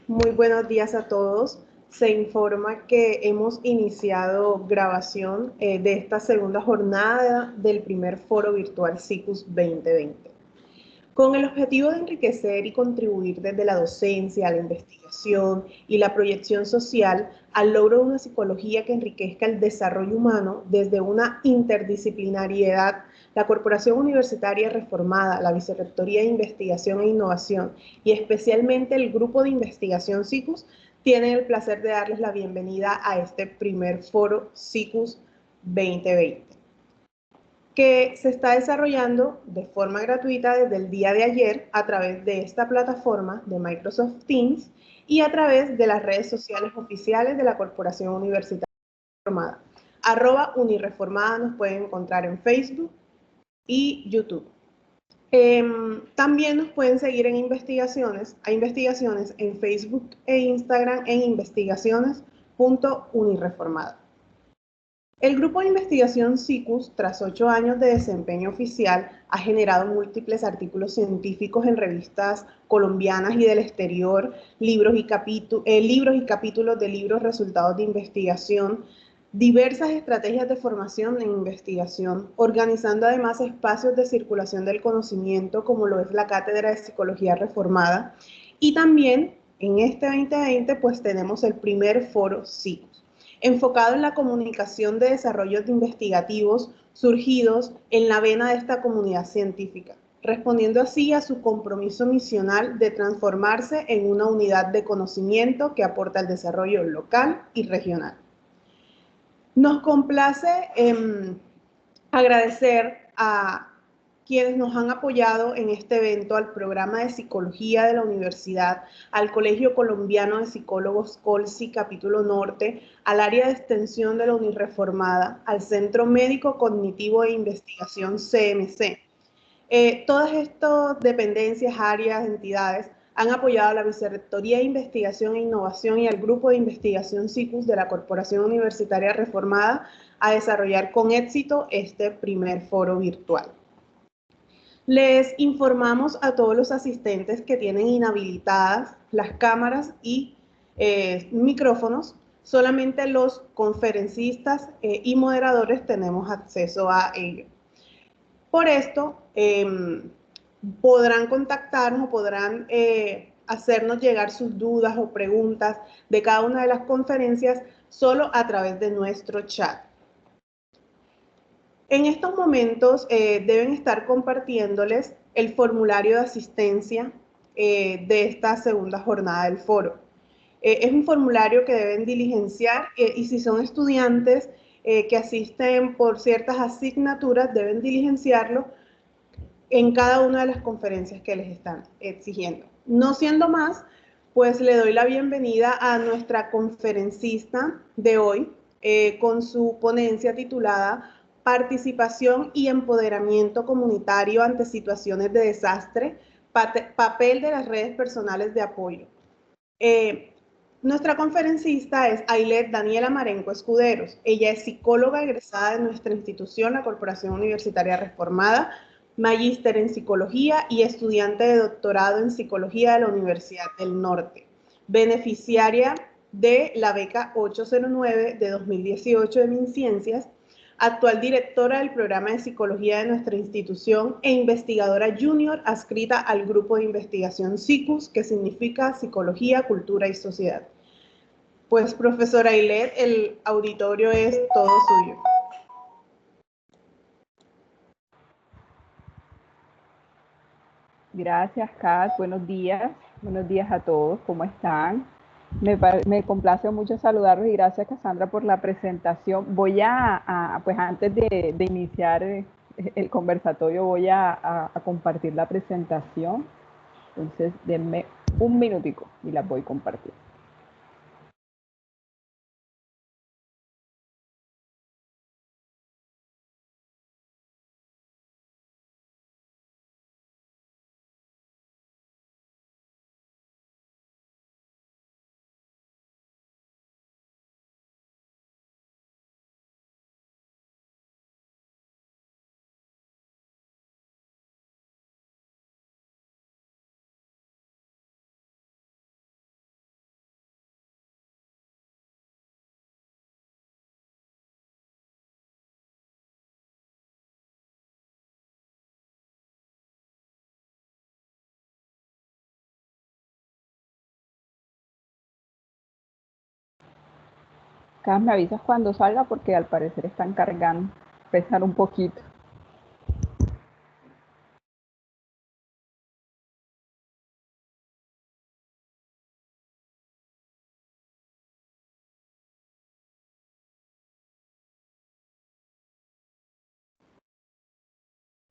Muy buenos días a todos. Se informa que hemos iniciado grabación de esta segunda jornada del primer foro virtual SICUS 2020. Con el objetivo de enriquecer y contribuir desde la docencia, la investigación y la proyección social al logro de una psicología que enriquezca el desarrollo humano desde una interdisciplinariedad, la Corporación Universitaria Reformada, la Vicerrectoría de Investigación e Innovación y especialmente el Grupo de Investigación SICUS tienen el placer de darles la bienvenida a este primer foro SICUS 2020, que se está desarrollando de forma gratuita desde el día de ayer a través de esta plataforma de Microsoft Teams y a través de las redes sociales oficiales de la Corporación Universitaria Reformada. @Unireformada nos pueden encontrar en Facebook y YouTube. También nos pueden seguir en investigaciones, en Facebook e Instagram en investigaciones.unireformada. El grupo de investigación SICUS, tras 8 años de desempeño oficial, ha generado múltiples artículos científicos en revistas colombianas y del exterior, libros y capítulos de libros resultados de investigación, diversas estrategias de formación en investigación, organizando además espacios de circulación del conocimiento como lo es la Cátedra de Psicología Reformada, y también en este 2020 pues tenemos el primer foro SICUS, enfocado en la comunicación de desarrollos investigativos surgidos en la vena de esta comunidad científica, respondiendo así a su compromiso misional de transformarse en una unidad de conocimiento que aporta al desarrollo local y regional. Nos complace agradecer a quienes nos han apoyado en este evento, al programa de psicología de la universidad, al Colegio Colombiano de Psicólogos COLSI, capítulo norte, al área de extensión de la Unireformada, al Centro Médico Cognitivo e Investigación CMC. Todas estas dependencias, áreas, entidades han apoyado a la Vicerrectoría de Investigación e Innovación y al Grupo de Investigación SICUS de la Corporación Universitaria Reformada a desarrollar con éxito este primer foro virtual. Les informamos a todos los asistentes que tienen inhabilitadas las cámaras y micrófonos. Solamente los conferencistas y moderadores tenemos acceso a ello. Por esto, podrán contactarnos o podrán hacernos llegar sus dudas o preguntas de cada una de las conferencias solo a través de nuestro chat. En estos momentos deben estar compartiéndoles el formulario de asistencia de esta segunda jornada del foro. Es un formulario que deben diligenciar y si son estudiantes que asisten por ciertas asignaturas, deben diligenciarlo en cada una de las conferencias que les están exigiendo. No siendo más, pues le doy la bienvenida a nuestra conferencista de hoy con su ponencia titulada Participación y empoderamiento comunitario ante situaciones de desastre, papel de las redes personales de apoyo. Nuestra conferencista es Ailet Daniela Marenco Escuderos. Ella es psicóloga egresada de nuestra institución, la Corporación Universitaria Reformada, magíster en psicología y estudiante de doctorado en psicología de la Universidad del Norte, beneficiaria de la beca 809 de 2018 de MinCiencias, actual directora del programa de psicología de nuestra institución e investigadora junior adscrita al grupo de investigación SICUS, que significa Psicología, Cultura y Sociedad. Pues, profesora Ailet, el auditorio es todo suyo. Gracias, Kat. Buenos días. Buenos días a todos. ¿Cómo están? Me complace mucho saludarlos y gracias, Cassandra, por la presentación. Voy pues antes de iniciar el conversatorio, voy a compartir la presentación. Entonces, denme un minutico y la voy a compartir. Cas, me avisas cuando salga porque al parecer están cargando, pesan un poquito.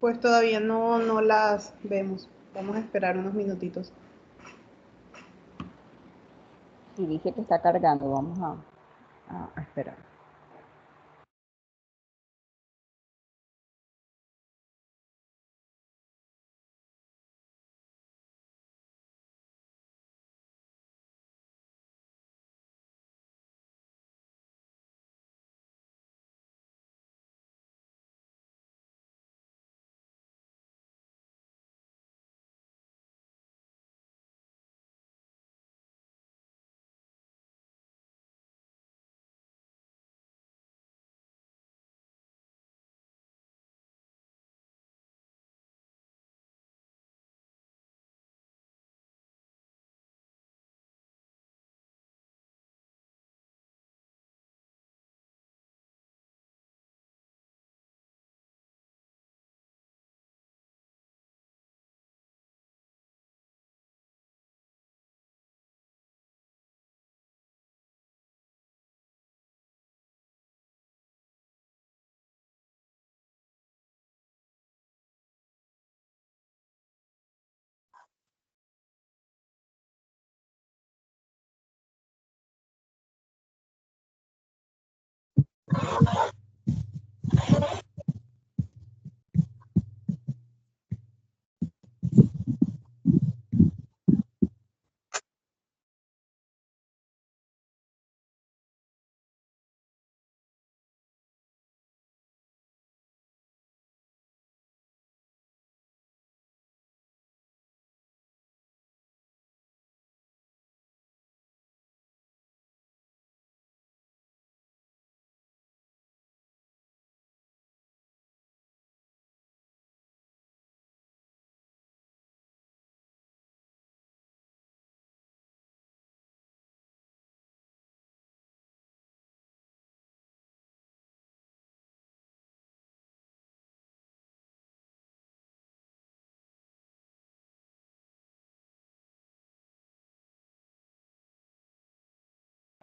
Pues todavía no las vemos. Vamos a esperar unos minutitos. Y dice que está cargando, vamos a esperar.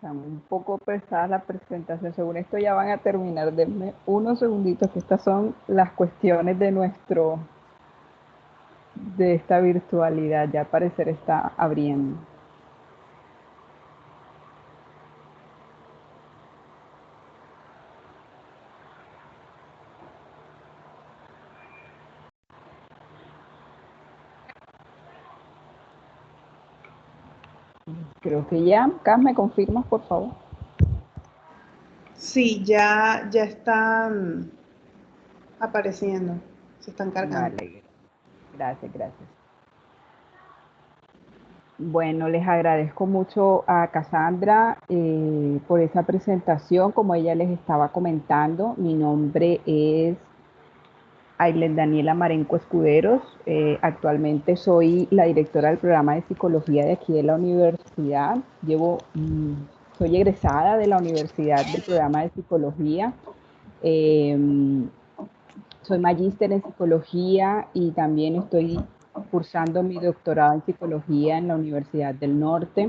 Está un poco pesada la presentación. Según esto ya van a terminar. Denme unos segunditos, que estas son las cuestiones de esta virtualidad. Ya al parecer está abriendo. Creo que ya. Cas, ¿me confirmas, por favor? Sí, ya están apareciendo. Se están cargando. Vale, gracias, gracias. Bueno, les agradezco mucho a Cassandra por esa presentación. Como ella les estaba comentando, mi nombre es Aileen Daniela Marenco Escuderos. Actualmente soy la directora del programa de psicología de aquí de la universidad. Soy egresada de la universidad del programa de psicología. Eh, Soy magíster en psicología y también estoy cursando mi doctorado en psicología en la Universidad del Norte.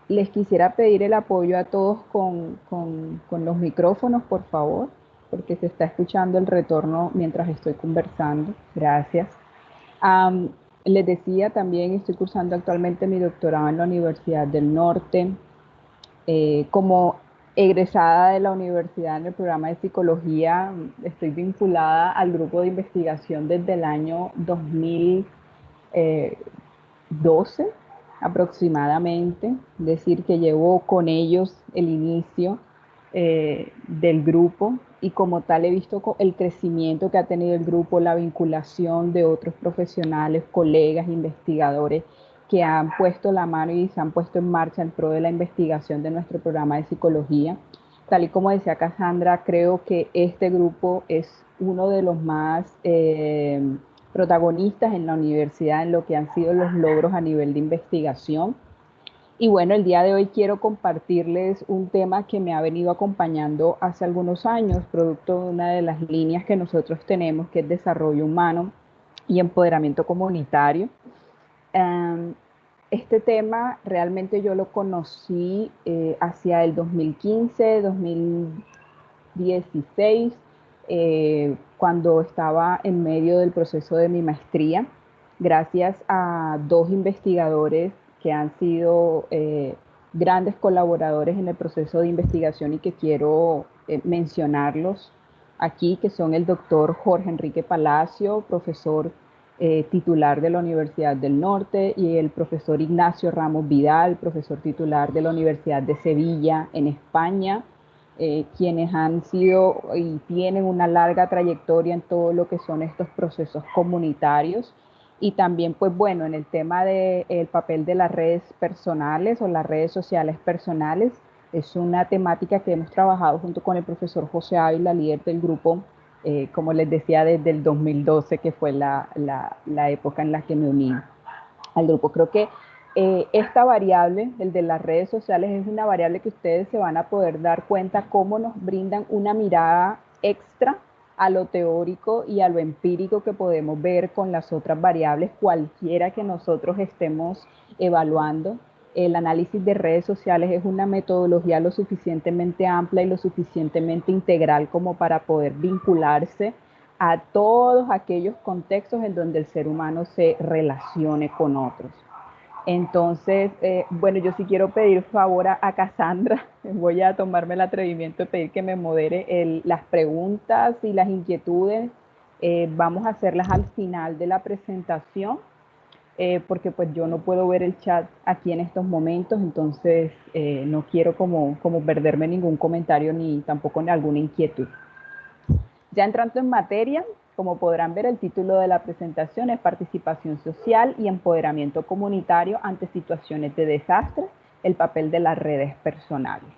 Les quisiera pedir el apoyo a todos con los micrófonos, por favor, porque se está escuchando el retorno mientras estoy conversando. Gracias. Les decía, también estoy cursando actualmente mi doctorado en la Universidad del Norte. Como egresada de la universidad en el programa de psicología, estoy vinculada al grupo de investigación desde el año 2012 aproximadamente, es decir, que llevo con ellos el inicio del grupo, y como tal he visto el crecimiento que ha tenido el grupo, la vinculación de otros profesionales, colegas, investigadores que han puesto la mano y se han puesto en marcha en pro de la investigación de nuestro programa de psicología. Tal y como decía Cassandra, creo que este grupo es uno de los más protagonistas en la universidad en lo que han sido los logros a nivel de investigación. Y bueno, el día de hoy quiero compartirles un tema que me ha venido acompañando hace algunos años, producto de una de las líneas que nosotros tenemos, que es desarrollo humano y empoderamiento comunitario. Um, este tema realmente yo lo conocí hacia el 2015, 2016, cuando estaba en medio del proceso de mi maestría, gracias a dos investigadores que han sido grandes colaboradores en el proceso de investigación y que quiero mencionarlos aquí, que son el doctor Jorge Enrique Palacio, profesor titular de la Universidad del Norte, y el profesor Ignacio Ramos Vidal, profesor titular de la Universidad de Sevilla en España, quienes han sido y tienen una larga trayectoria en todo lo que son estos procesos comunitarios. Y también, pues bueno, en el tema del papel de las redes personales o las redes sociales personales, es una temática que hemos trabajado junto con el profesor José Ávila, líder del grupo, como les decía, desde el 2012, que fue la época en la que me uní al grupo. Creo que esta variable, el de las redes sociales, es una variable que ustedes se van a poder dar cuenta cómo nos brindan una mirada extra a lo teórico y a lo empírico que podemos ver con las otras variables, cualquiera que nosotros estemos evaluando. El análisis de redes sociales es una metodología lo suficientemente amplia y lo suficientemente integral como para poder vincularse a todos aquellos contextos en donde el ser humano se relacione con otros. Entonces, bueno, yo sí quiero pedir favor a Cassandra, voy a tomarme el atrevimiento de pedir que me modere las preguntas y las inquietudes. Vamos a hacerlas al final de la presentación, porque pues yo no puedo ver el chat aquí en estos momentos, entonces no quiero como perderme ningún comentario ni tampoco en alguna inquietud. Ya entrando en materia, como podrán ver, el título de la presentación es Participación Social y Empoderamiento Comunitario ante situaciones de desastre, el papel de las redes personales.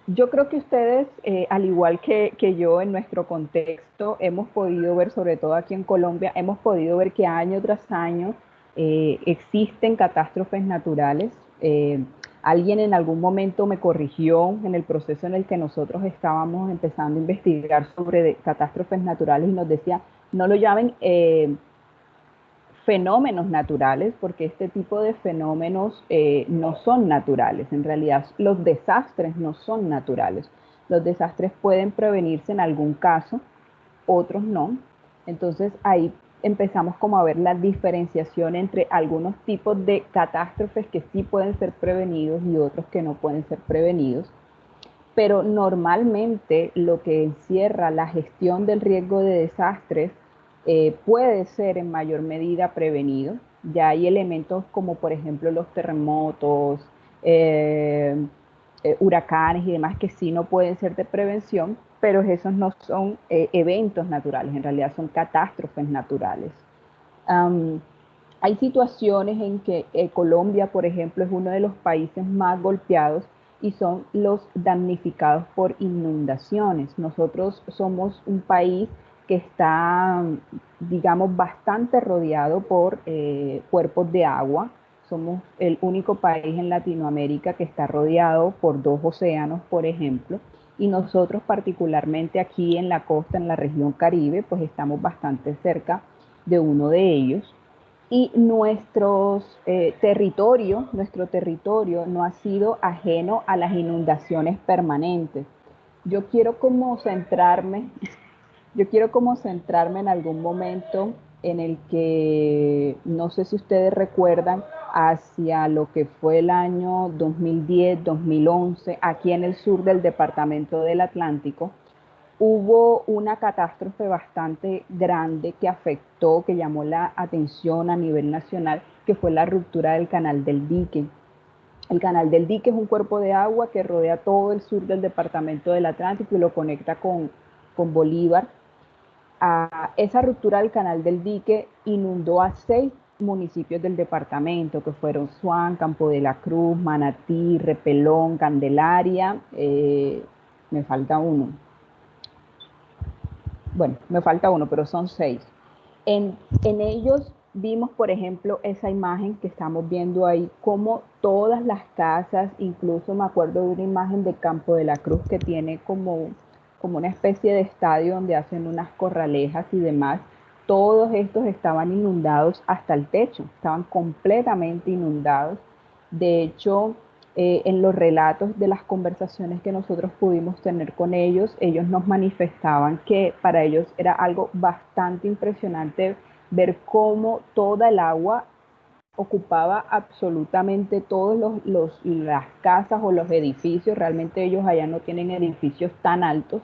Yo creo que ustedes, al igual que yo en nuestro contexto, hemos podido ver, sobre todo aquí en Colombia, hemos podido ver que año tras año existen catástrofes naturales. Alguien en algún momento me corrigió en el proceso en el que nosotros estábamos empezando a investigar sobre catástrofes naturales y nos decía, no lo llamen fenómenos naturales, porque este tipo de fenómenos no son naturales. En realidad, los desastres no son naturales. Los desastres pueden prevenirse en algún caso, otros no. Entonces ahí empezamos como a ver la diferenciación entre algunos tipos de catástrofes que sí pueden ser prevenidos y otros que no pueden ser prevenidos. Pero normalmente lo que encierra la gestión del riesgo de desastres puede ser en mayor medida prevenido. Ya hay elementos como por ejemplo los terremotos, huracanes y demás que sí no pueden ser de prevención, pero esos no son eventos naturales, en realidad son catástrofes naturales. Hay situaciones en que Colombia, por ejemplo, es uno de los países más golpeados y son los damnificados por inundaciones. Nosotros somos un país que está, digamos, bastante rodeado por cuerpos de agua. Somos el único país en Latinoamérica que está rodeado por dos océanos, por ejemplo, y nosotros particularmente aquí en la costa, en la región Caribe, pues estamos bastante cerca de uno de ellos. Y nuestro territorio no ha sido ajeno a las inundaciones permanentes. Yo quiero como centrarme, yo quiero como centrarme en algún momento en el que, no sé si ustedes recuerdan, hacia lo que fue el año 2010, 2011, aquí en el sur del departamento del Atlántico, hubo una catástrofe bastante grande que afectó, que llamó la atención a nivel nacional, que fue la ruptura del canal del Dique. El canal del Dique es un cuerpo de agua que rodea todo el sur del departamento del Atlántico y lo conecta con Bolívar. Esa ruptura del canal del Dique inundó a 6 municipios del departamento, que fueron Suán, Campo de la Cruz, Manatí, Repelón, Candelaria, me falta uno. Bueno, me falta uno, pero son 6. En ellos vimos, por ejemplo, esa imagen que estamos viendo ahí, como todas las casas, incluso me acuerdo de una imagen de Campo de la Cruz que tiene como una especie de estadio donde hacen unas corralejas y demás. Todos estos estaban inundados hasta el techo, estaban completamente inundados. De hecho, en los relatos de las conversaciones que nosotros pudimos tener con ellos nos manifestaban que para ellos era algo bastante impresionante ver cómo toda el agua ocupaba absolutamente todas las casas o los edificios. Realmente ellos allá no tienen edificios tan altos,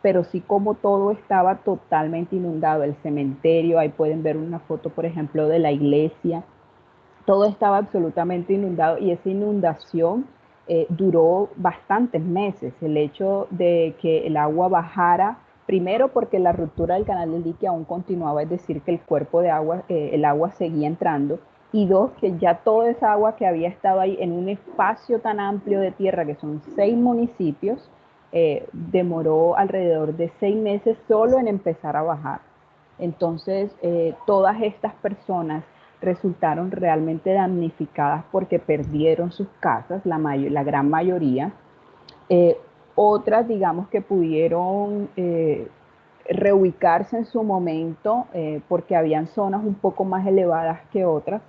pero sí como todo estaba totalmente inundado. El cementerio, ahí pueden ver una foto, por ejemplo, de la iglesia. Todo estaba absolutamente inundado y esa inundación duró bastantes meses. El hecho de que el agua bajara, primero porque la ruptura del canal del dique aún continuaba, es decir, que el cuerpo de agua, el agua seguía entrando, y dos, que ya toda esa agua que había estado ahí en un espacio tan amplio de tierra, que son 6 municipios, demoró alrededor de 6 meses solo en empezar a bajar. Entonces, todas estas personas resultaron realmente damnificadas porque perdieron sus casas, la gran mayoría. Eh, Otras, digamos, que pudieron reubicarse en su momento porque habían zonas un poco más elevadas que otras,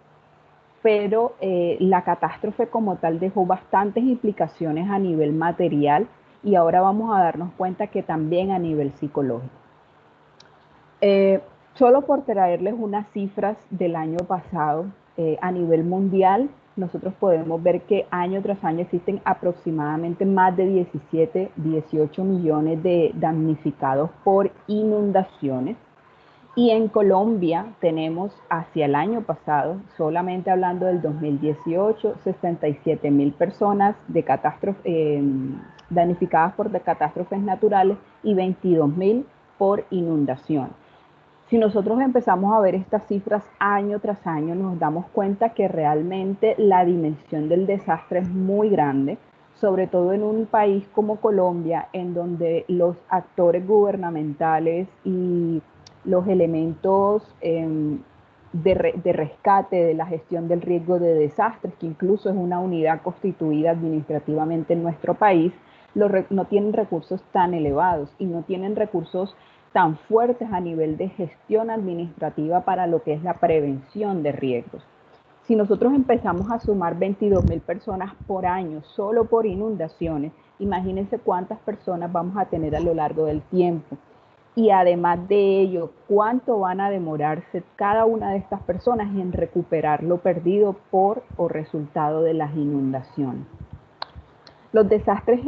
pero la catástrofe como tal dejó bastantes implicaciones a nivel material, y ahora vamos a darnos cuenta que también a nivel psicológico. Eh, Solo por traerles unas cifras del año pasado, a nivel mundial, nosotros podemos ver que año tras año existen aproximadamente más de 17, 18 millones de damnificados por inundaciones. Y en Colombia tenemos hacia el año pasado, solamente hablando del 2018, 67.000 personas de damnificadas por catástrofes naturales y 22.000 por inundación. Si nosotros empezamos a ver estas cifras año tras año, nos damos cuenta que realmente la dimensión del desastre es muy grande, sobre todo en un país como Colombia, en donde los actores gubernamentales y los elementos de rescate, de la gestión del riesgo de desastres, que incluso es una unidad constituida administrativamente en nuestro país, no tienen recursos tan elevados y no tienen recursos tan fuertes a nivel de gestión administrativa para lo que es la prevención de riesgos. Si nosotros empezamos a sumar 22.000 personas por año solo por inundaciones, imagínense cuántas personas vamos a tener a lo largo del tiempo. Y además de ello, cuánto van a demorarse cada una de estas personas en recuperar lo perdido por o resultado de las inundaciones. Los desastres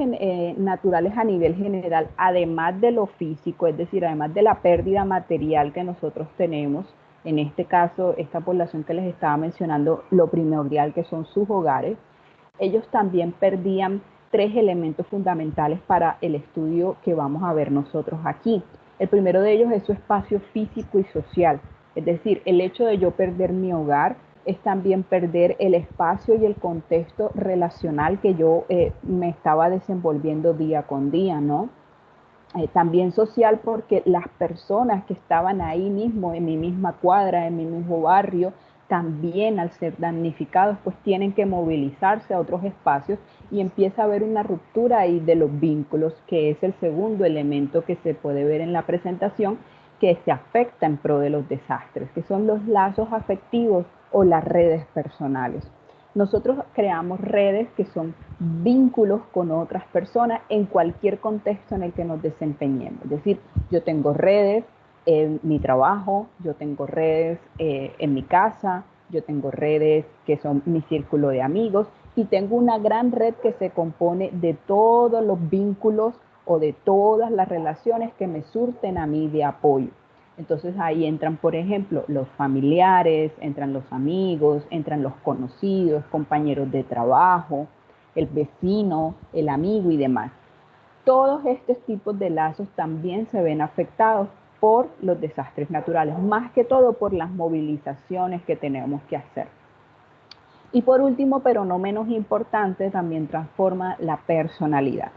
naturales a nivel general, además de lo físico, es decir, además de la pérdida material que nosotros tenemos, en este caso, esta población que les estaba mencionando, lo primordial que son sus hogares, ellos también perdían 3 elementos fundamentales para el estudio que vamos a ver nosotros aquí. El primero de ellos es su espacio físico y social, es decir, el hecho de yo perder mi hogar es también perder el espacio y el contexto relacional que yo me estaba desenvolviendo día con día, ¿no? También social, porque las personas que estaban ahí mismo, en mi misma cuadra, en mi mismo barrio, también al ser damnificados, pues tienen que movilizarse a otros espacios, y empieza a haber una ruptura ahí de los vínculos, que es el segundo elemento que se puede ver en la presentación, que se afecta en pro de los desastres, que son los lazos afectivos o las redes personales. Nosotros creamos redes que son vínculos con otras personas en cualquier contexto en el que nos desempeñemos. Es decir, yo tengo redes en mi trabajo, yo tengo redes en mi casa, yo tengo redes que son mi círculo de amigos, y tengo una gran red que se compone de todos los vínculos o de todas las relaciones que me surten a mí de apoyo. Entonces ahí entran, por ejemplo, los familiares, entran los amigos, entran los conocidos, compañeros de trabajo, el vecino, el amigo y demás. Todos estos tipos de lazos también se ven afectados por los desastres naturales, más que todo por las movilizaciones que tenemos que hacer. Y por último, pero no menos importante, también transforma la personalidad,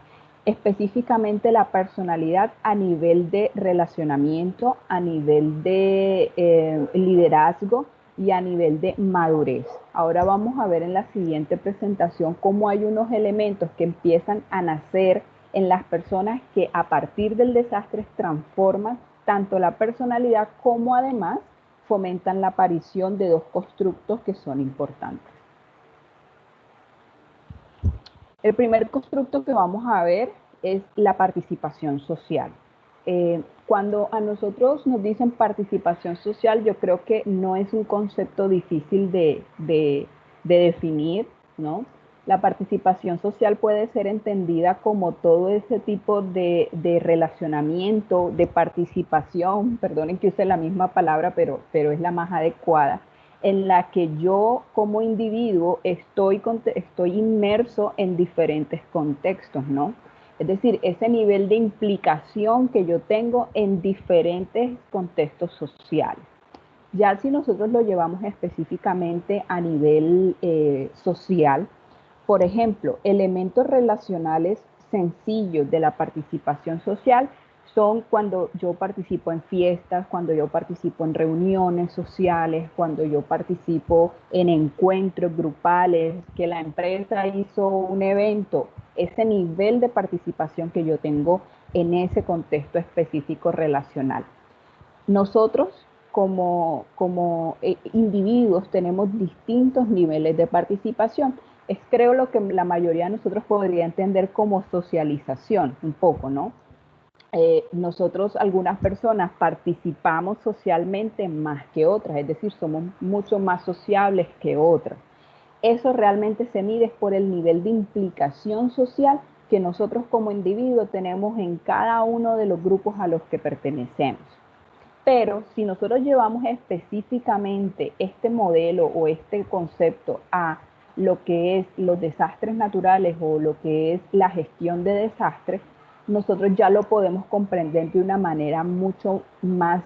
específicamente la personalidad a nivel de relacionamiento, a nivel de liderazgo, y a nivel de madurez. Ahora vamos a ver en la siguiente presentación cómo hay unos elementos que empiezan a nacer en las personas que a partir del desastre transforman tanto la personalidad como además fomentan la aparición de dos constructos que son importantes. El primer constructo que vamos a ver es la participación social. Cuando a nosotros nos dicen participación social, yo creo que no es un concepto difícil de definir, ¿no? La participación social puede ser entendida como todo ese tipo de relacionamiento, de participación, perdonen que use la misma palabra, pero es la más adecuada, en la que yo como individuo estoy inmerso en diferentes contextos, ¿no? Es decir, ese nivel de implicación que yo tengo en diferentes contextos sociales. Ya si nosotros lo llevamos específicamente a nivel social, por ejemplo, elementos relacionales sencillos de la participación social son cuando yo participo en fiestas, cuando yo participo en reuniones sociales, cuando yo participo en encuentros grupales, que la empresa hizo un evento, ese nivel de participación que yo tengo en ese contexto específico relacional. Nosotros como individuos tenemos distintos niveles de participación. Es creo lo que la mayoría de nosotros podría entender como socialización, un poco, ¿no? Nosotros, algunas personas, participamos socialmente más que otras, es decir, somos mucho más sociables que otras. Eso realmente se mide por el nivel de implicación social que nosotros como individuos tenemos en cada uno de los grupos a los que pertenecemos. Pero si nosotros llevamos específicamente este modelo o este concepto a lo que es los desastres naturales o lo que es la gestión de desastres, nosotros ya lo podemos comprender de una manera mucho más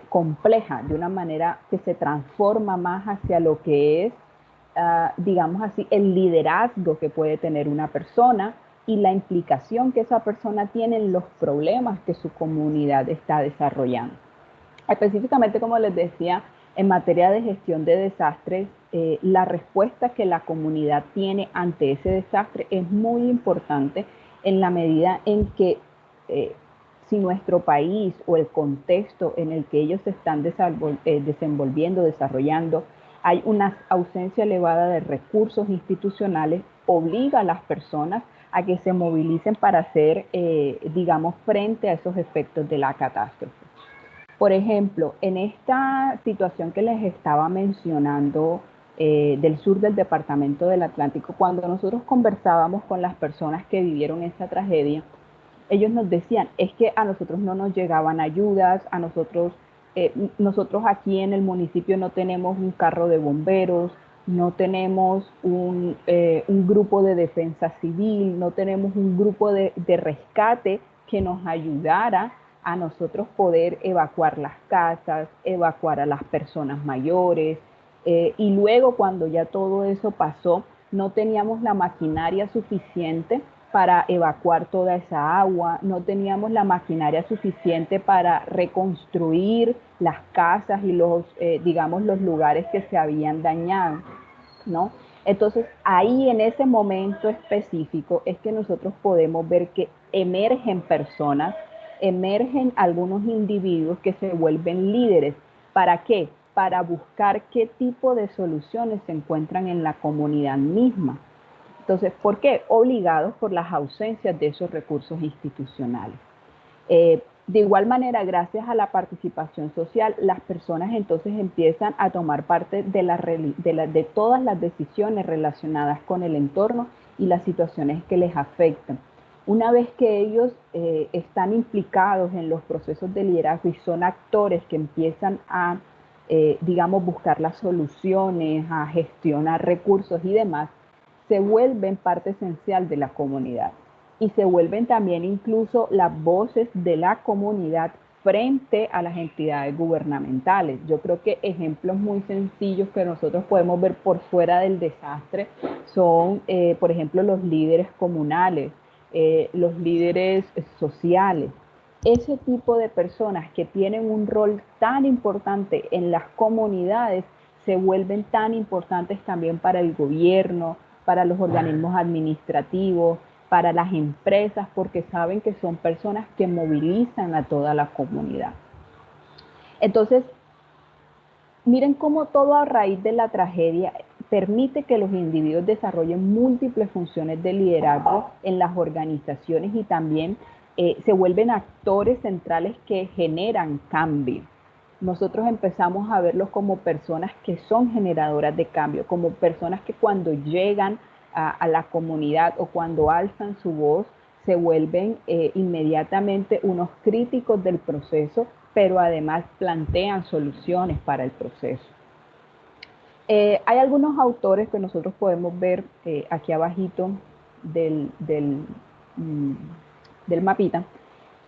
compleja, de una manera que se transforma más hacia lo que es, digamos así, el liderazgo que puede tener una persona y la implicación que esa persona tiene en los problemas que su comunidad está desarrollando. Específicamente, como les decía, en materia de gestión de desastres, la respuesta que la comunidad tiene ante ese desastre es muy importante en la medida en que si nuestro país o el contexto en el que ellos se están desenvolviendo, desarrollando, hay una ausencia elevada de recursos institucionales, obliga a las personas a que se movilicen para hacer, digamos, frente a esos efectos de la catástrofe. Por ejemplo, en esta situación que les estaba mencionando del sur del departamento del Atlántico, cuando nosotros conversábamos con las personas que vivieron esa tragedia, ellos nos decían, es que a nosotros no nos llegaban ayudas, a nosotros aquí en el municipio no tenemos un carro de bomberos, no tenemos un grupo de defensa civil, no tenemos un grupo de rescate que nos ayudara a nosotros poder evacuar las casas, evacuar a las personas mayores, y luego cuando ya todo eso pasó, no teníamos la maquinaria suficiente para evacuar toda esa agua, no teníamos la maquinaria suficiente para reconstruir las casas y digamos, los lugares que se habían dañado, ¿no? Entonces, ahí en ese momento específico es que nosotros podemos ver que emergen personas, emergen algunos individuos que se vuelven líderes. ¿Para qué? Para buscar qué tipo de soluciones se encuentran en la comunidad misma. Entonces, ¿por qué? Obligados por las ausencias de esos recursos institucionales. De igual manera, gracias a la participación social, las personas entonces empiezan a tomar parte de todas las decisiones relacionadas con el entorno y las situaciones que les afectan. Una vez que ellos están implicados en los procesos de liderazgo y son actores que empiezan a, digamos, buscar las soluciones, a gestionar recursos y demás, se vuelven parte esencial de la comunidad y se vuelven también incluso las voces de la comunidad frente a las entidades gubernamentales. Yo creo que ejemplos muy sencillos que nosotros podemos ver por fuera del desastre son, por ejemplo, los líderes comunales, los líderes sociales. Ese tipo de personas que tienen un rol tan importante en las comunidades se vuelven tan importantes también para el gobierno, para los organismos administrativos, para las empresas, porque saben que son personas que movilizan a toda la comunidad. Entonces, miren cómo todo a raíz de la tragedia permite que los individuos desarrollen múltiples funciones de liderazgo en las organizaciones y también se vuelven actores centrales que generan cambio. Nosotros empezamos a verlos como personas que son generadoras de cambio, como personas que cuando llegan a la comunidad o cuando alzan su voz, se vuelven inmediatamente unos críticos del proceso, pero además plantean soluciones para el proceso. Hay algunos autores que nosotros podemos ver aquí abajito del mapita,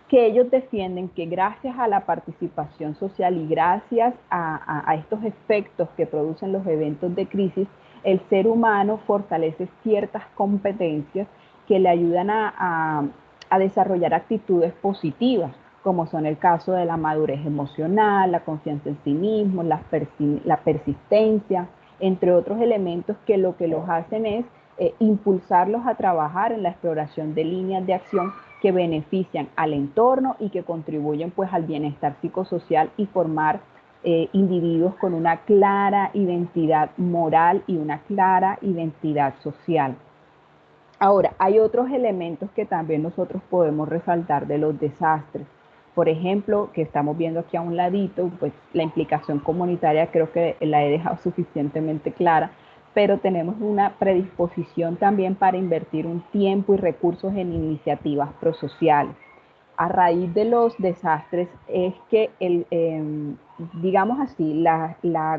que ellos defienden que gracias a la participación social y gracias a estos efectos que producen los eventos de crisis, el ser humano fortalece ciertas competencias que le ayudan a desarrollar actitudes positivas, como son el caso de la madurez emocional, la confianza en sí mismo, la persistencia, entre otros elementos que lo que los hacen es impulsarlos a trabajar en la exploración de líneas de acción que benefician al entorno y que contribuyen pues al bienestar psicosocial y formar individuos con una clara identidad moral y una clara identidad social. Ahora, hay otros elementos que también nosotros podemos resaltar de los desastres. Por ejemplo, que estamos viendo aquí a un ladito, pues la implicación comunitaria creo que la he dejado suficientemente clara, pero tenemos una predisposición también para invertir un tiempo y recursos en iniciativas prosociales. A raíz de los desastres es que, digamos así, la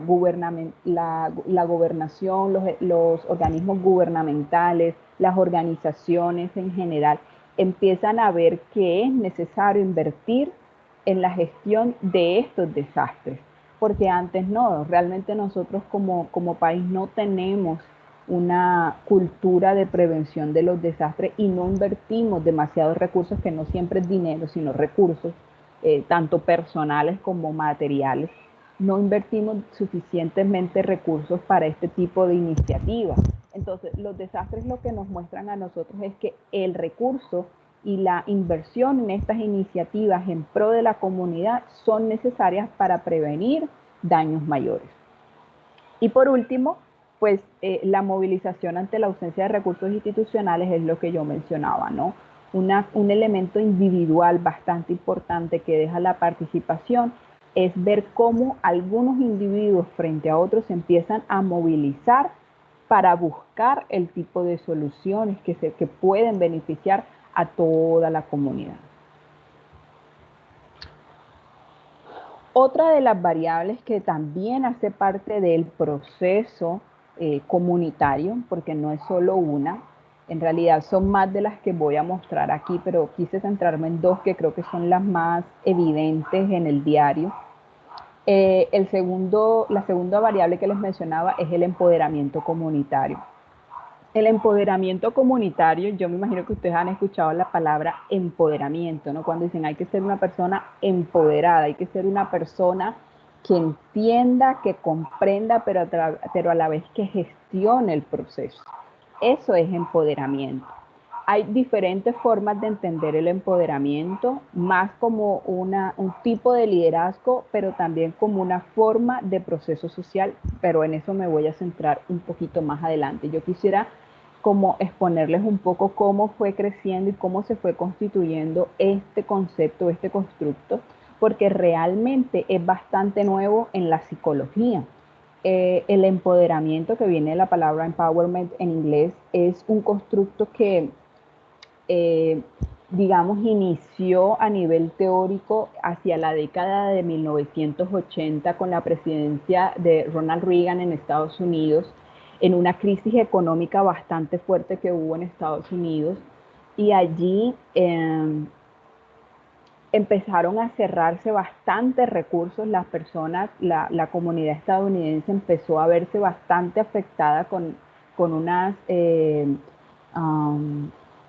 gobernación, los organismos gubernamentales, las organizaciones en general, empiezan a ver que es necesario invertir en la gestión de estos desastres, porque antes no, realmente nosotros como país no tenemos una cultura de prevención de los desastres y no invertimos demasiados recursos, que no siempre es dinero, sino recursos, tanto personales como materiales. No invertimos suficientemente recursos para este tipo de iniciativas. Entonces, los desastres lo que nos muestran a nosotros es que el recurso y la inversión en estas iniciativas en pro de la comunidad son necesarias para prevenir daños mayores. Y por último, pues la movilización ante la ausencia de recursos institucionales es lo que yo mencionaba, ¿no? Un elemento individual bastante importante que deja la participación es ver cómo algunos individuos frente a otros se empiezan a movilizar para buscar el tipo de soluciones que pueden beneficiar a toda la comunidad. Otra de las variables que también hace parte del proceso comunitario, porque no es solo una, en realidad son más de las que voy a mostrar aquí, pero quise centrarme en dos que creo que son las más evidentes en el diario. La segunda variable que les mencionaba es el empoderamiento comunitario. El empoderamiento comunitario, yo me imagino que ustedes han escuchado la palabra empoderamiento, ¿no? Cuando dicen hay que ser una persona empoderada, hay que ser una persona que entienda, que comprenda, pero a la vez que gestione el proceso. Eso es empoderamiento. Hay diferentes formas de entender el empoderamiento, más como un tipo de liderazgo, pero también como una forma de proceso social, pero en eso me voy a centrar un poquito más adelante. Yo quisiera como exponerles un poco cómo fue creciendo y cómo se fue constituyendo este concepto, este constructo, porque realmente es bastante nuevo en la psicología. El empoderamiento, que viene de la palabra empowerment en inglés, es un constructo que digamos, inició a nivel teórico hacia la década de 1980 con la presidencia de Ronald Reagan en Estados Unidos, en una crisis económica bastante fuerte que hubo en Estados Unidos. Y allí empezaron a cerrarse bastantes recursos, las personas, la comunidad estadounidense empezó a verse bastante afectada con unas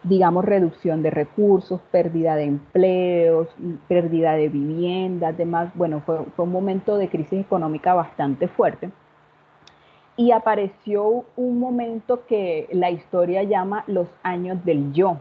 digamos, reducción de recursos, pérdida de empleos, pérdida de viviendas, demás. Bueno, fue un momento de crisis económica bastante fuerte. y apareció un momento que la historia llama los años del yo.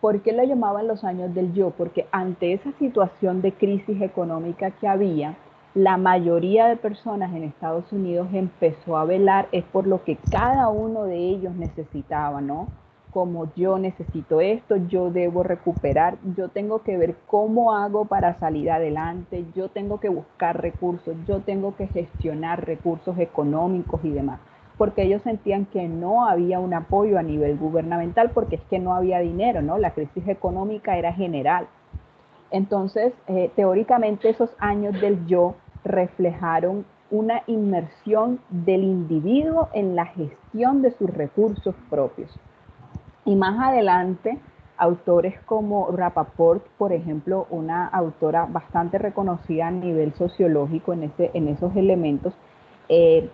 ¿Por qué lo llamaban los años del yo? Porque ante esa situación de crisis económica que había, la mayoría de personas en Estados Unidos empezó a velar es por lo que cada uno de ellos necesitaba, ¿no? Como yo necesito esto, yo debo recuperar, yo tengo que ver cómo hago para salir adelante, yo tengo que buscar recursos, yo tengo que gestionar recursos económicos y demás, porque ellos sentían que no había un apoyo a nivel gubernamental, porque es que no había dinero, ¿no? La crisis económica era general. Entonces, teóricamente esos años del yo reflejaron una inmersión del individuo en la gestión de sus recursos propios. Y más adelante, autores como Rappaport, por ejemplo, una autora bastante reconocida a nivel sociológico en esos elementos, eh,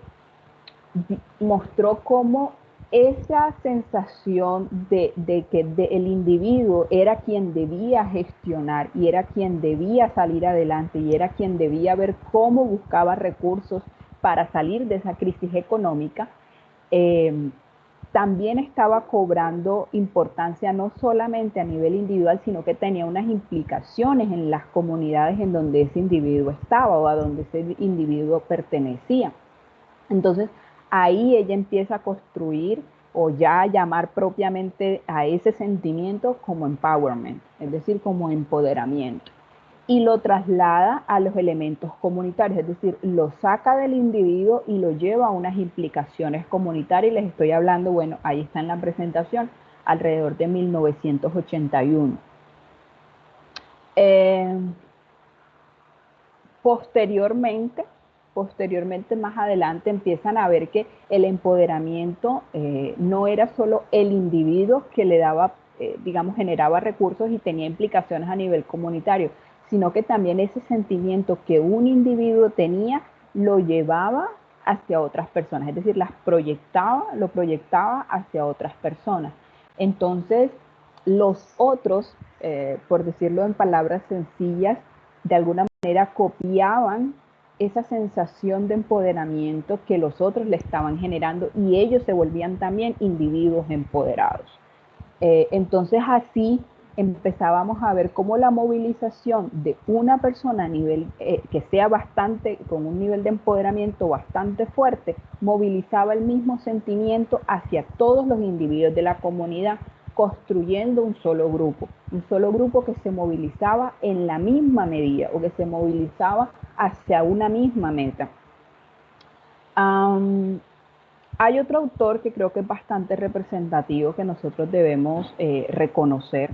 mostró cómo esa sensación de que el individuo era quien debía gestionar y era quien debía salir adelante y era quien debía ver cómo buscaba recursos para salir de esa crisis económica, también estaba cobrando importancia no solamente a nivel individual, sino que tenía unas implicaciones en las comunidades en donde ese individuo estaba o a donde ese individuo pertenecía. Entonces, ahí ella empieza a construir o ya a llamar propiamente a ese sentimiento como empowerment, es decir, como empoderamiento. Y lo traslada a los elementos comunitarios, es decir, lo saca del individuo y lo lleva a unas implicaciones comunitarias. Y les estoy hablando, bueno, ahí está en la presentación, alrededor de 1981. Posteriormente, más adelante, empiezan a ver que el empoderamiento no era solo el individuo que le daba, digamos, generaba recursos y tenía implicaciones a nivel comunitario, sino que también ese sentimiento que un individuo tenía lo llevaba hacia otras personas, es decir, lo proyectaba hacia otras personas. Entonces, los otros, por decirlo en palabras sencillas, de alguna manera copiaban esa sensación de empoderamiento que los otros le estaban generando y ellos se volvían también individuos empoderados. Entonces así empezábamos a ver cómo la movilización de una persona a nivel que sea bastante, con un nivel de empoderamiento bastante fuerte, movilizaba el mismo sentimiento hacia todos los individuos de la comunidad, construyendo un solo grupo que se movilizaba en la misma medida o que se movilizaba hacia una misma meta. Hay otro autor que creo que es bastante representativo que nosotros debemos reconocer,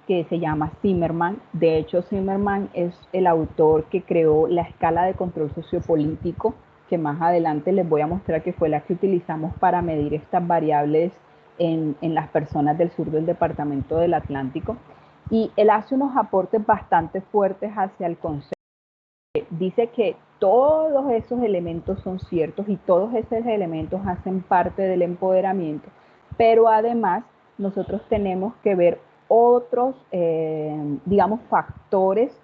que se llama Zimmerman. De hecho, Zimmerman es el autor que creó la escala de control sociopolítico, que más adelante les voy a mostrar que fue la que utilizamos para medir estas variables en las personas del sur del departamento del Atlántico. Y él hace unos aportes bastante fuertes hacia el concepto. Dice que todos esos elementos son ciertos y todos esos elementos hacen parte del empoderamiento, pero además nosotros tenemos que ver otros, digamos, factores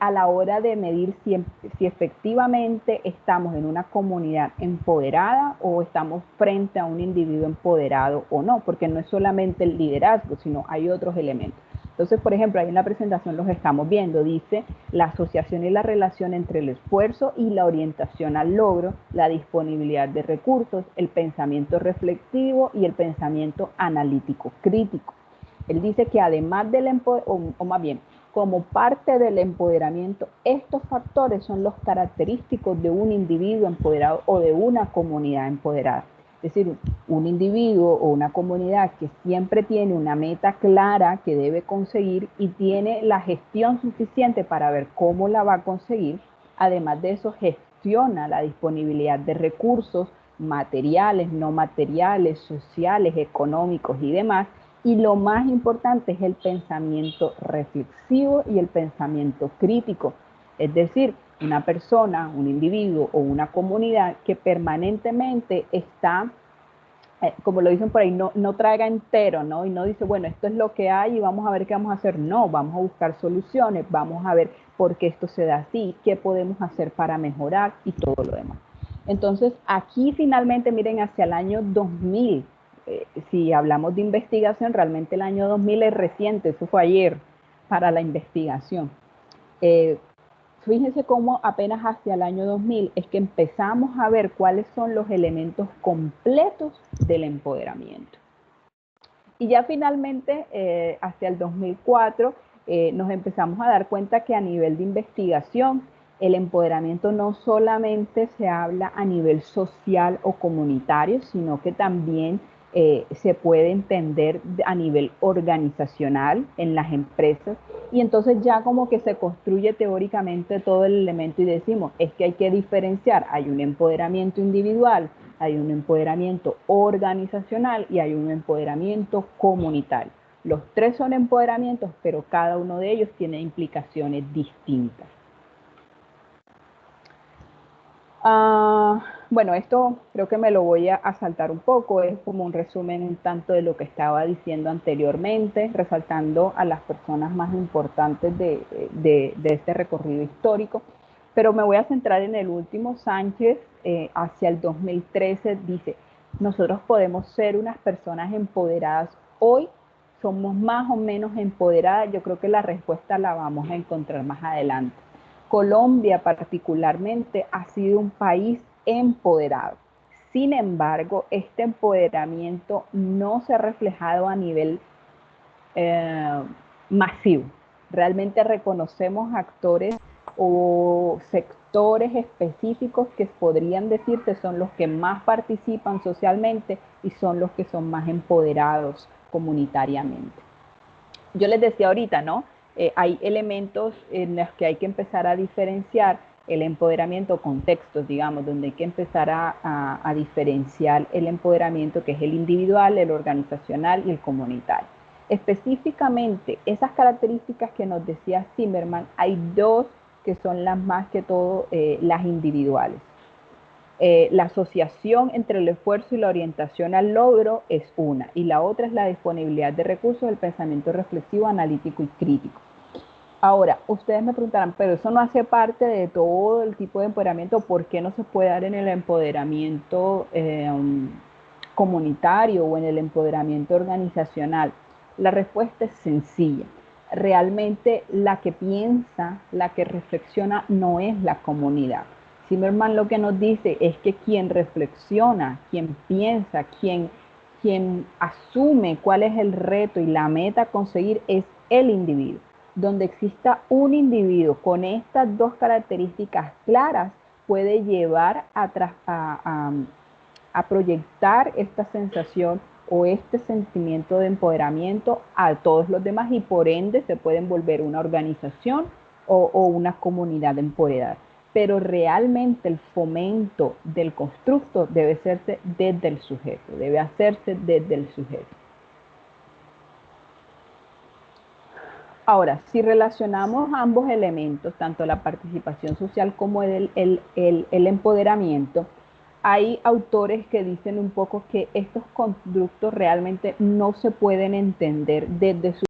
a la hora de medir si efectivamente estamos en una comunidad empoderada o estamos frente a un individuo empoderado o no, porque no es solamente el liderazgo, sino hay otros elementos. Entonces, por ejemplo, ahí en la presentación los estamos viendo, dice la asociación y la relación entre el esfuerzo y la orientación al logro, la disponibilidad de recursos, el pensamiento reflexivo y el pensamiento analítico crítico. Él dice que además del empoderamiento, o más bien, como parte del empoderamiento, estos factores son los característicos de un individuo empoderado o de una comunidad empoderada. Es decir, un individuo o una comunidad que siempre tiene una meta clara que debe conseguir y tiene la gestión suficiente para ver cómo la va a conseguir. Además de eso, gestiona la disponibilidad de recursos materiales, no materiales, sociales, económicos y demás. Y lo más importante es el pensamiento reflexivo y el pensamiento crítico. Es decir, una persona, un individuo o una comunidad que permanentemente está, como lo dicen por ahí, no traga entero, ¿no? Y no dice, bueno, esto es lo que hay y vamos a ver qué vamos a hacer. No, vamos a buscar soluciones, vamos a ver por qué esto se da así, qué podemos hacer para mejorar y todo lo demás. Entonces, aquí finalmente, miren, hacia el año 2000, si hablamos de investigación, realmente el año 2000 es reciente, eso fue ayer para la investigación. Fíjense cómo apenas hacia el año 2000 es que empezamos a ver cuáles son los elementos completos del empoderamiento. Y ya finalmente, hacia el 2004, nos empezamos a dar cuenta que a nivel de investigación, el empoderamiento no solamente se habla a nivel social o comunitario, sino que también se puede entender a nivel organizacional en las empresas. Y entonces ya como que se construye teóricamente todo el elemento y decimos, es que hay que diferenciar, hay un empoderamiento individual, hay un empoderamiento organizacional y hay un empoderamiento comunitario. Los tres son empoderamientos, pero cada uno de ellos tiene implicaciones distintas. Bueno, esto creo que me lo voy a saltar un poco, es como un resumen un tanto de lo que estaba diciendo anteriormente, resaltando a las personas más importantes de este recorrido histórico, pero me voy a centrar en el último. Sánchez, hacia el 2013, dice, nosotros podemos ser unas personas empoderadas hoy, somos más o menos empoderadas. Yo creo que la respuesta la vamos a encontrar más adelante. Colombia particularmente ha sido un país empoderado. Sin embargo, este empoderamiento no se ha reflejado a nivel masivo. Realmente reconocemos actores o sectores específicos que podrían decirse son los que más participan socialmente y son los que son más empoderados comunitariamente. Yo les decía ahorita, ¿no? Hay elementos en los que hay que empezar a diferenciar el empoderamiento, contextos, digamos, donde hay que empezar a diferenciar el empoderamiento que es el individual, el organizacional y el comunitario. Específicamente, esas características que nos decía Zimmerman, hay dos que son las más que todo las individuales. La asociación entre el esfuerzo y la orientación al logro es una, y la otra es la disponibilidad de recursos del pensamiento reflexivo, analítico y crítico. Ahora, ustedes me preguntarán, pero eso no hace parte de todo el tipo de empoderamiento, ¿por qué no se puede dar en el empoderamiento comunitario o en el empoderamiento organizacional? La respuesta es sencilla. Realmente la que piensa, la que reflexiona no es la comunidad. Zimmerman lo que nos dice es que quien reflexiona, quien piensa, quien asume cuál es el reto y la meta a conseguir es el individuo. Donde exista un individuo con estas dos características claras, puede llevar a proyectar esta sensación o este sentimiento de empoderamiento a todos los demás y por ende se pueden volver una organización o una comunidad empoderada. Pero realmente el fomento del constructo debe hacerse desde el sujeto, debe hacerse desde el sujeto. Ahora, si relacionamos ambos elementos, tanto la participación social como el empoderamiento, hay autores que dicen un poco que estos constructos realmente no se pueden entender desde su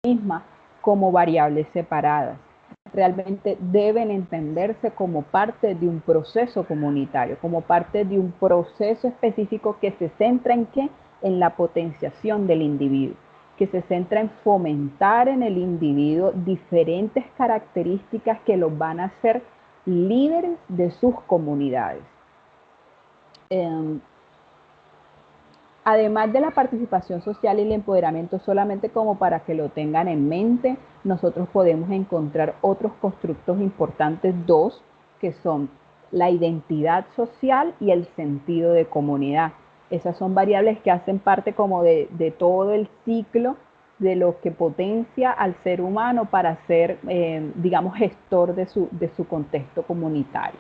misma como variables separadas. Realmente deben entenderse como parte de un proceso comunitario, como parte de un proceso específico que se centra en ¿qué? En la potenciación del individuo, que se centra en fomentar en el individuo diferentes características que los van a hacer líderes de sus comunidades. Además de la participación social y el empoderamiento, solamente como para que lo tengan en mente, nosotros podemos encontrar otros constructos importantes, dos, que son la identidad social y el sentido de comunidad. Esas son variables que hacen parte como de todo el ciclo de lo que potencia al ser humano para ser, digamos, gestor de su contexto comunitario.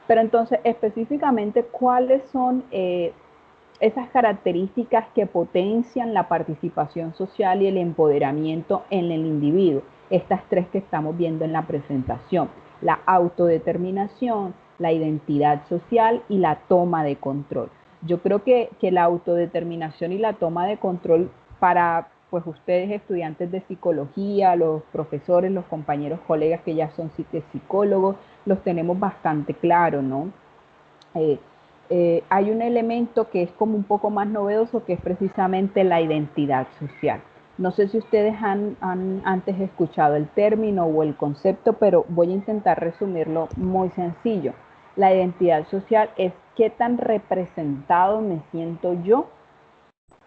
Pero entonces, específicamente, ¿cuáles son esas características que potencian la participación social y el empoderamiento en el individuo? Estas tres que estamos viendo en la presentación: la autodeterminación, la identidad social y la toma de control. Yo creo que la autodeterminación y la toma de control para pues ustedes estudiantes de psicología, los profesores, los compañeros, colegas que ya son psicólogos, los tenemos bastante claro, ¿no? hay un elemento que es como un poco más novedoso, que es precisamente la identidad social. No sé si ustedes han antes escuchado el término o el concepto, pero voy a intentar resumirlo muy sencillo. La identidad social es qué tan representado me siento yo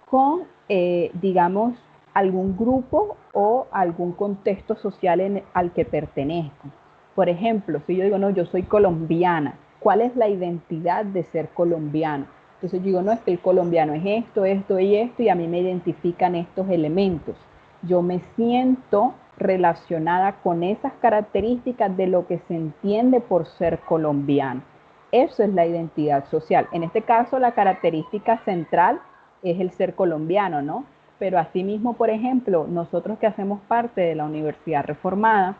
con, digamos, algún grupo o algún contexto social al que pertenezco. Por ejemplo, si yo digo, no, yo soy colombiana, ¿cuál es la identidad de ser colombiano? Entonces yo digo, no, es que el colombiano es esto, esto y esto, y a mí me identifican estos elementos. Yo me siento relacionada con esas características de lo que se entiende por ser colombiano. Eso es la identidad social. En este caso, la característica central es el ser colombiano, ¿no? Pero asimismo, por ejemplo, nosotros que hacemos parte de la Universidad Reformada,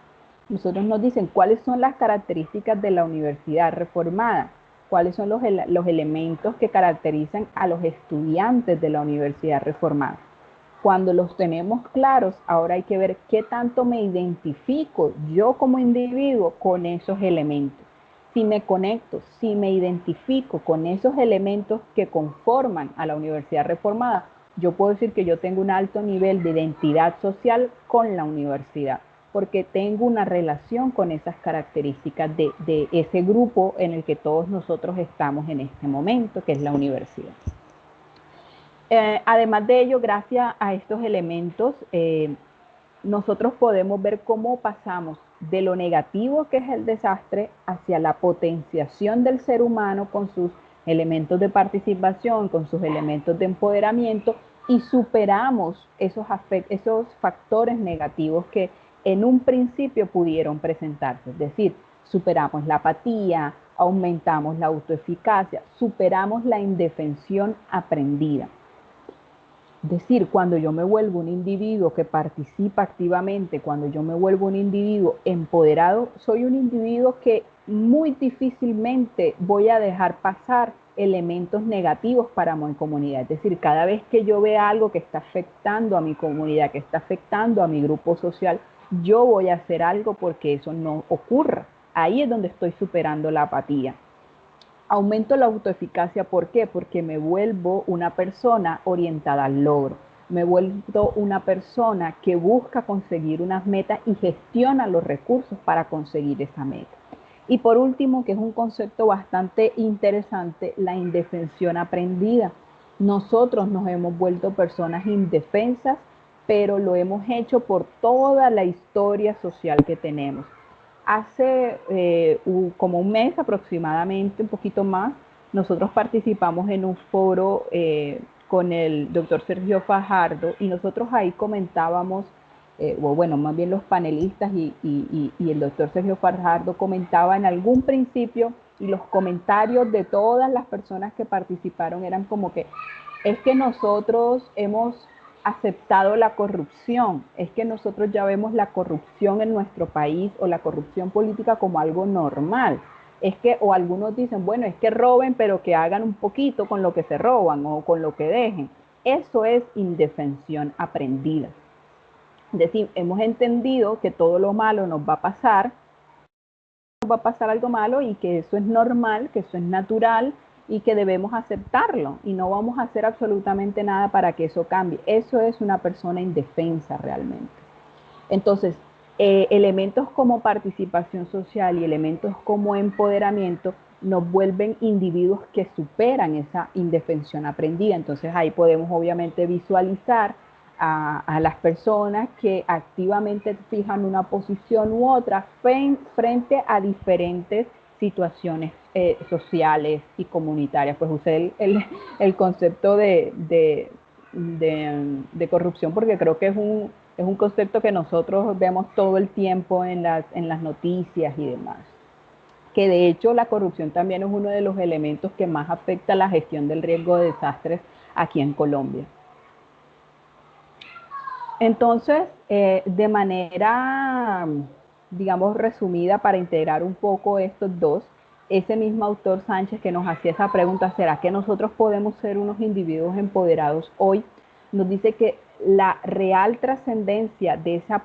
nosotros nos dicen cuáles son las características de la Universidad Reformada, cuáles son los elementos que caracterizan a los estudiantes de la Universidad Reformada. Cuando los tenemos claros, ahora hay que ver qué tanto me identifico yo como individuo con esos elementos. Si me conecto, si me identifico con esos elementos que conforman a la Universidad Reformada, yo puedo decir que yo tengo un alto nivel de identidad social con la universidad, porque tengo una relación con esas características de ese grupo en el que todos nosotros estamos en este momento, que es la universidad. Además de ello, gracias a estos elementos, nosotros podemos ver cómo pasamos de lo negativo que es el desastre hacia la potenciación del ser humano con sus elementos de participación, con sus elementos de empoderamiento, y superamos esos factores negativos que en un principio pudieron presentarse. Es decir, superamos la apatía, aumentamos la autoeficacia, superamos la indefensión aprendida. Es decir, cuando yo me vuelvo un individuo que participa activamente, cuando yo me vuelvo un individuo empoderado, soy un individuo que muy difícilmente voy a dejar pasar elementos negativos para mi comunidad. Es decir, cada vez que yo vea algo que está afectando a mi comunidad, que está afectando a mi grupo social, yo voy a hacer algo porque eso no ocurra. Ahí es donde estoy superando la apatía. Aumento la autoeficacia, ¿por qué? Porque me vuelvo una persona orientada al logro. Me vuelvo una persona que busca conseguir unas metas y gestiona los recursos para conseguir esa meta. Y por último, que es un concepto bastante interesante, la indefensión aprendida. Nosotros nos hemos vuelto personas indefensas, pero lo hemos hecho por toda la historia social que tenemos. Hace como un mes aproximadamente, un poquito más, nosotros participamos en un foro con el doctor Sergio Fajardo, y nosotros ahí comentábamos, o bueno, más bien los panelistas y el doctor Sergio Fajardo comentaba en algún principio, y los comentarios de todas las personas que participaron eran como que es que nosotros hemos aceptado la corrupción, es que nosotros ya vemos la corrupción en nuestro país o la corrupción política como algo normal. Es que, o algunos dicen, bueno, es que roben, pero que hagan un poquito con lo que se roban o con lo que dejen. Eso es indefensión aprendida. Es decir, hemos entendido que todo lo malo nos va a pasar algo malo, y que eso es normal, que eso es natural, y que debemos aceptarlo y no vamos a hacer absolutamente nada para que eso cambie. Eso es una persona indefensa realmente. Entonces, elementos como participación social y elementos como empoderamiento nos vuelven individuos que superan esa indefensión aprendida. Entonces ahí podemos obviamente visualizar a las personas que activamente fijan una posición u otra frente a diferentes situaciones sociales y comunitarias. Pues usé el concepto de corrupción porque creo que es un concepto que nosotros vemos todo el tiempo en las noticias y demás. Que de hecho la corrupción también es uno de los elementos que más afecta la gestión del riesgo de desastres aquí en Colombia. Entonces, de manera, digamos, resumida, para integrar un poco estos dos, ese mismo autor Sánchez que nos hacía esa pregunta, ¿será que nosotros podemos ser unos individuos empoderados hoy? Nos dice que la real trascendencia de esa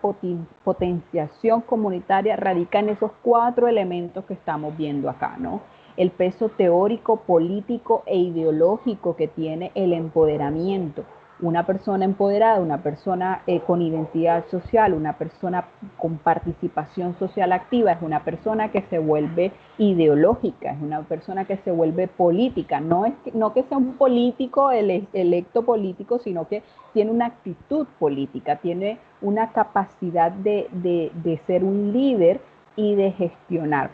potenciación comunitaria radica en esos 4 elementos que estamos viendo acá, ¿no? el peso teórico, político e ideológico que tiene el empoderamiento. Una persona empoderada, una persona con identidad social, una persona con participación social activa, es una persona que se vuelve ideológica, es una persona que se vuelve política. No que sea un político, electo político, sino que tiene una actitud política, tiene una capacidad de ser un líder y de gestionar.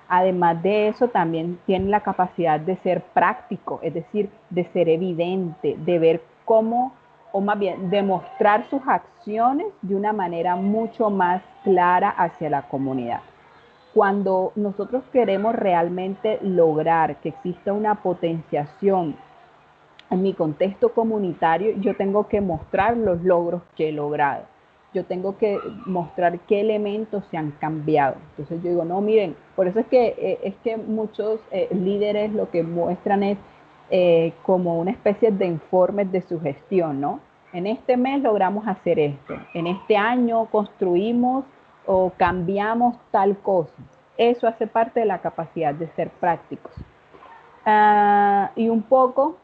Además de eso, también tiene la capacidad de ser práctico, es decir, de ser evidente, de ver cómo, o más bien, demostrar sus acciones de una manera mucho más clara hacia la comunidad. Cuando nosotros queremos realmente lograr que exista una potenciación en mi contexto comunitario, yo tengo que mostrar los logros que he logrado. Yo tengo que mostrar qué elementos se han cambiado. Entonces yo digo, no, miren, por eso es que muchos líderes lo que muestran es como una especie de informes de su gestión, ¿no? En este mes logramos hacer esto, en este año construimos o cambiamos tal cosa. Eso hace parte de la capacidad de ser prácticos. Y un poco,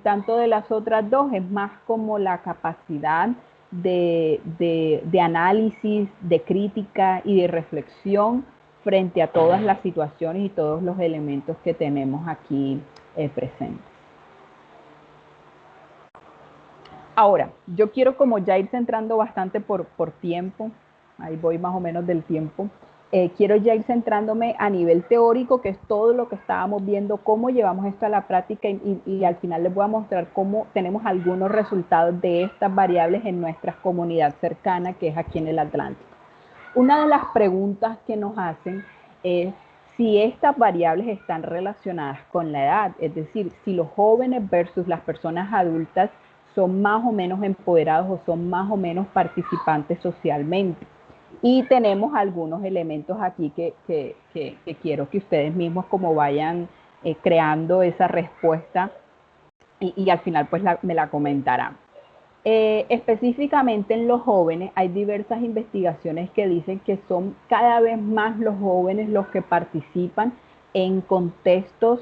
tanto de las otras dos, es más como la capacidad de análisis, de crítica y de reflexión frente a todas las situaciones y todos los elementos que tenemos aquí presentes. Ahora, yo quiero como ya ir centrando bastante por tiempo, ahí voy más o menos del tiempo, quiero ya ir centrándome a nivel teórico, que es todo lo que estábamos viendo, cómo llevamos esto a la práctica y al final les voy a mostrar cómo tenemos algunos resultados de estas variables en nuestra comunidad cercana, que es aquí en el Atlántico. Una de las preguntas que nos hacen es si estas variables están relacionadas con la edad, es decir, si los jóvenes versus las personas adultas son más o menos empoderados o son más o menos participantes socialmente. Y tenemos algunos elementos aquí que quiero que ustedes mismos como vayan creando esa respuesta y al final pues me la comentarán. Específicamente en los jóvenes hay diversas investigaciones que dicen que son cada vez más los jóvenes los que participan en contextos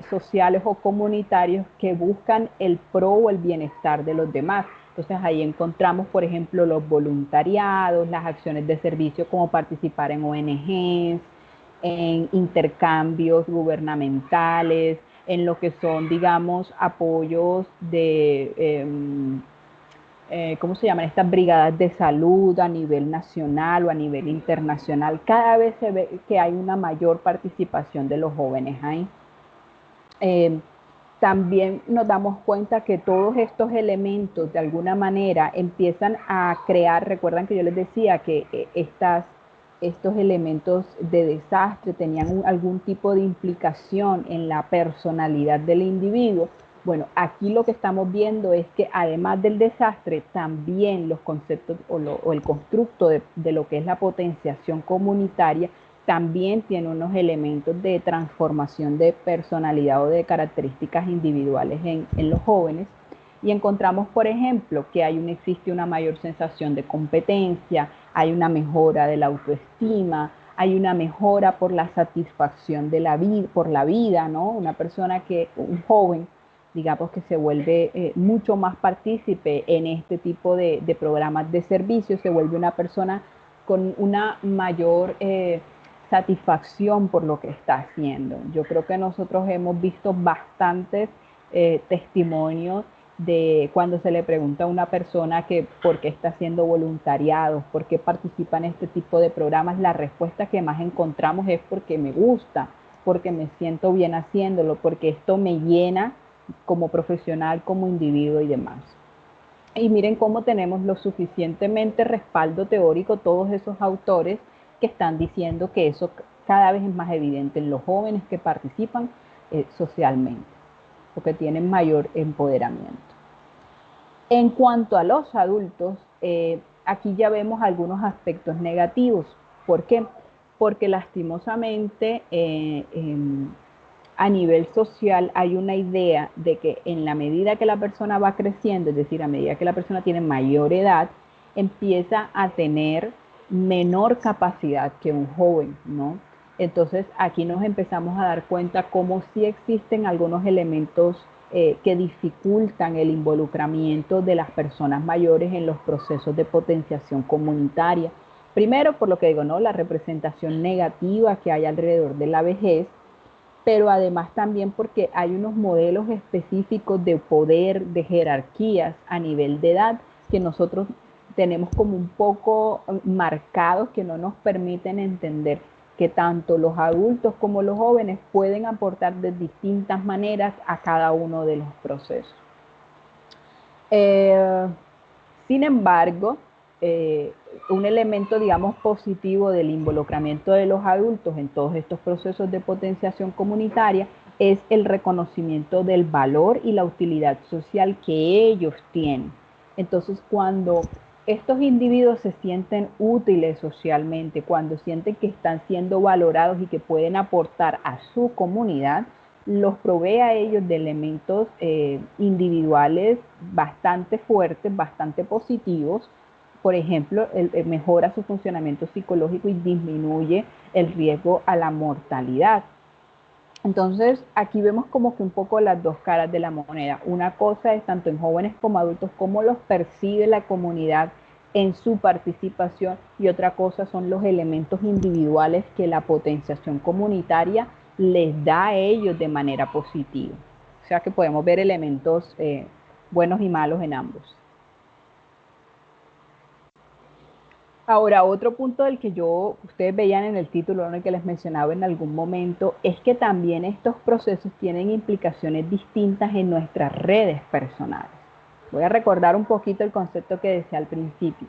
sociales o comunitarios que buscan el pro o el bienestar de los demás. Entonces ahí encontramos, por ejemplo, los voluntariados, las acciones de servicio como participar en ONGs, en intercambios gubernamentales, en lo que son, digamos, apoyos de ¿cómo se llaman? Estas brigadas de salud a nivel nacional o a nivel internacional. Cada vez se ve que hay una mayor participación de los jóvenes ahí. También nos damos cuenta que todos estos elementos de alguna manera empiezan a crear, recuerdan que yo les decía que estos elementos de desastre tenían algún tipo de implicación en la personalidad del individuo. Bueno, aquí lo que estamos viendo es que además del desastre, también los conceptos o el constructo de lo que es la potenciación comunitaria también tiene unos elementos de transformación de personalidad o de características individuales en los jóvenes. Y encontramos, por ejemplo, que existe una mayor sensación de competencia, hay una mejora de la autoestima, hay una mejora por la satisfacción de la vida, por la vida, ¿no? Una persona un joven, digamos que se vuelve mucho más partícipe en este tipo de programas de servicio, se vuelve una persona con una mayor satisfacción por lo que está haciendo. Yo creo que nosotros hemos visto bastantes testimonios de cuando se le pregunta a una persona que por qué está haciendo voluntariados, por qué participa en este tipo de programas, la respuesta que más encontramos es porque me gusta, porque me siento bien haciéndolo, porque esto me llena como profesional, como individuo y demás. Y miren cómo tenemos lo suficientemente respaldo teórico, todos esos autores que están diciendo que eso cada vez es más evidente en los jóvenes que participan socialmente o que tienen mayor empoderamiento. En cuanto a los adultos, aquí ya vemos algunos aspectos negativos. ¿Por qué? Porque lastimosamente a nivel social hay una idea de que en la medida que la persona va creciendo, es decir, a medida que la persona tiene mayor edad, empieza a tener menor capacidad que un joven, ¿no? Entonces aquí nos empezamos a dar cuenta cómo sí existen algunos elementos que dificultan el involucramiento de las personas mayores en los procesos de potenciación comunitaria. Primero, por lo que digo, ¿no? La representación negativa que hay alrededor de la vejez, pero además también porque hay unos modelos específicos de poder, de jerarquías a nivel de edad que nosotros tenemos como un poco marcados, que no nos permiten entender que tanto los adultos como los jóvenes pueden aportar de distintas maneras a cada uno de los procesos. Eh, Sin embargo, eh, un elemento, digamos, positivo del involucramiento de los adultos en todos estos procesos de potenciación comunitaria es el reconocimiento del valor y la utilidad social que ellos tienen. Entonces, cuando estos individuos se sienten útiles socialmente, cuando sienten que están siendo valorados y que pueden aportar a su comunidad, los provee a ellos de elementos individuales bastante fuertes, bastante positivos. Por ejemplo, mejora su funcionamiento psicológico y disminuye el riesgo a la mortalidad. Entonces, aquí vemos como que un poco las dos caras de la moneda. Una cosa es tanto en jóvenes como adultos, cómo los percibe la comunidad en su participación, y otra cosa son los elementos individuales que la potenciación comunitaria les da a ellos de manera positiva. O sea que podemos ver elementos buenos y malos en ambos. Ahora, otro punto del que ustedes veían en el título, ¿no?, que les mencionaba en algún momento, es que también estos procesos tienen implicaciones distintas en nuestras redes personales. Voy a recordar un poquito el concepto que decía al principio.